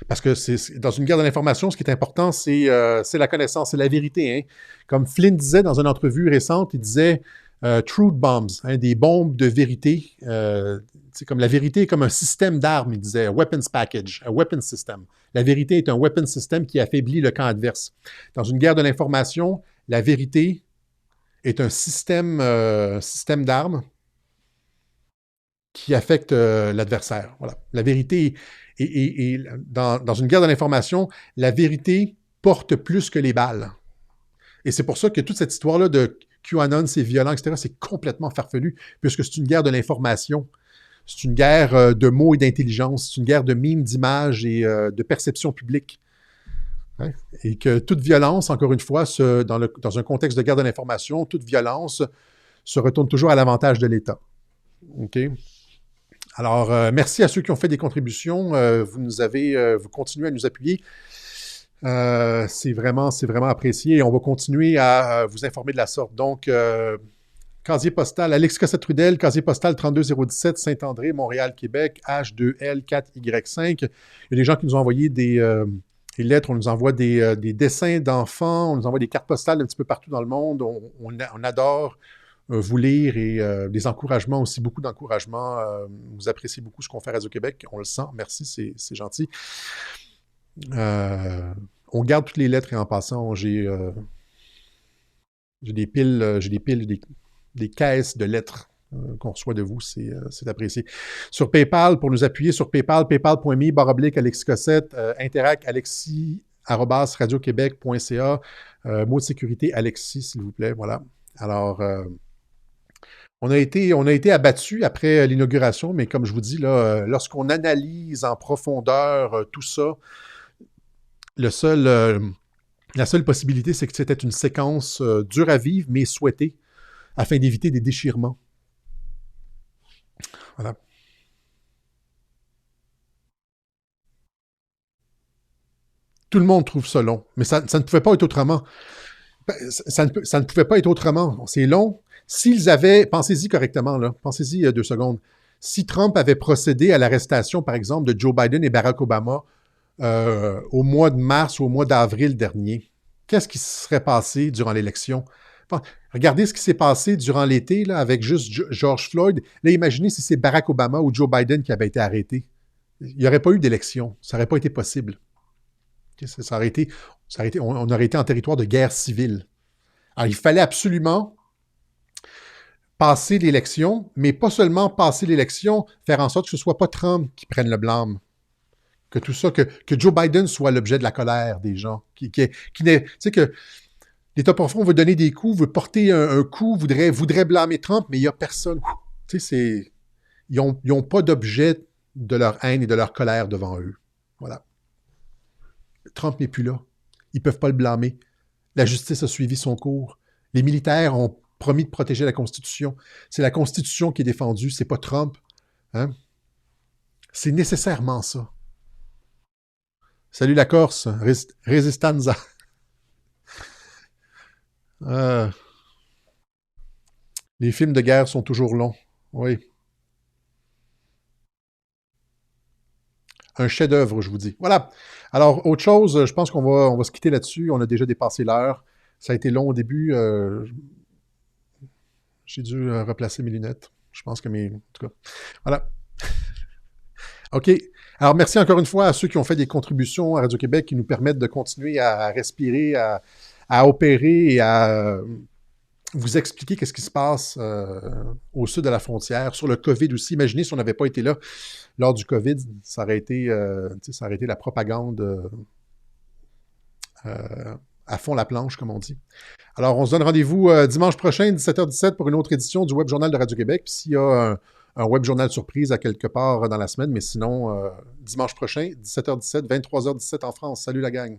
Parce que dans une guerre de l'information, ce qui est important, c'est la connaissance, c'est la vérité. Hein? Comme Flynn disait dans une entrevue récente, il disait truth bombs, hein, des bombes de vérité. Comme la vérité est comme un système d'armes, il disait, weapons package, a weapon system. La vérité est un weapon system qui affaiblit le camp adverse. Dans une guerre de l'information, la vérité est un système d'armes qui affecte l'adversaire. Voilà. La vérité est dans une guerre de l'information, la vérité porte plus que les balles. Et c'est pour ça que toute cette histoire-là de QAnon, c'est violent, etc., c'est complètement farfelu, puisque c'est une guerre de l'information. C'est une guerre de mots et d'intelligence. C'est une guerre de mimes, d'images et de perception publique. Hein? Et que toute violence, encore une fois, dans un contexte de guerre de l'information, toute violence se retourne toujours à l'avantage de l'État. OK? Alors, merci à ceux qui ont fait des contributions. Vous continuez à nous appuyer. C'est vraiment apprécié. Et on va continuer à vous informer de la sorte. Donc, casier postal, Alex Cossette-Trudel, casier postal 32017, Saint-André, Montréal, Québec, H2L4Y5. Il y a des gens qui nous ont envoyé des lettres, on nous envoie des dessins d'enfants, on nous envoie des cartes postales un petit peu partout dans le monde. On adore vous lire et des encouragements aussi, beaucoup d'encouragements. Vous appréciez beaucoup ce qu'on fait à Radio-Québec, on le sent. Merci, c'est gentil. On garde toutes les lettres et en passant, j'ai des piles, des caisses de lettres qu'on reçoit de vous, c'est apprécié. Sur PayPal, pour nous appuyer sur PayPal, paypal.me/Alexis Cossette, Interact Alexis @radioquebec.ca, mot de sécurité Alexis, s'il vous plaît, voilà. Alors, on a été abattus après l'inauguration, mais comme je vous dis, là, lorsqu'on analyse en profondeur tout ça, la seule possibilité, c'est que c'était une séquence dure à vivre, mais souhaitée, afin d'éviter des déchirements. Voilà. Tout le monde trouve ça long, mais ça ne pouvait pas être autrement. Ça ne pouvait pas être autrement. C'est long. S'ils avaient... Pensez-y correctement, là. Pensez-y 2 secondes. Si Trump avait procédé à l'arrestation, par exemple, de Joe Biden et Barack Obama au mois de mars ou au mois d'avril dernier, qu'est-ce qui se serait passé durant l'élection? Enfin, regardez ce qui s'est passé durant l'été là, avec juste George Floyd. Là, imaginez si c'est Barack Obama ou Joe Biden qui avait été arrêté. Il n'y aurait pas eu d'élection. Ça n'aurait pas été possible. On aurait été en territoire de guerre civile. Alors, il fallait absolument passer l'élection, mais pas seulement passer l'élection, faire en sorte que ce ne soit pas Trump qui prenne le blâme. Que tout ça, que Joe Biden soit l'objet de la colère des gens. Tu sais que l'État profond veut donner des coups, veut porter un coup, voudrait blâmer Trump, mais il n'y a personne. Tu sais, ils n'ont pas d'objet de leur haine et de leur colère devant eux. Voilà. Trump n'est plus là. Ils ne peuvent pas le blâmer. La justice a suivi son cours. Les militaires ont promis de protéger la Constitution. C'est la Constitution qui est défendue, c'est pas Trump. Hein? C'est nécessairement ça. Salut la Corse, Resistanza. Les films de guerre sont toujours longs. Oui. Un chef-d'œuvre, je vous dis. Voilà. Alors, autre chose, je pense qu'on va se quitter là-dessus. On a déjà dépassé l'heure. Ça a été long au début. J'ai dû replacer mes lunettes. Je pense que En tout cas, voilà. OK. Alors, merci encore une fois à ceux qui ont fait des contributions à Radio-Québec qui nous permettent de continuer à respirer, à opérer et à vous expliquer qu'est-ce qui se passe au sud de la frontière, sur le COVID aussi. Imaginez si on n'avait pas été là lors du COVID, ça aurait été la propagande à fond la planche, comme on dit. Alors, on se donne rendez-vous dimanche prochain, 17h17, pour une autre édition du Web Journal de Radio-Québec. Puis s'il y a un Web Journal surprise à quelque part dans la semaine, mais sinon, dimanche prochain, 17h17, 23h17 en France. Salut la gang!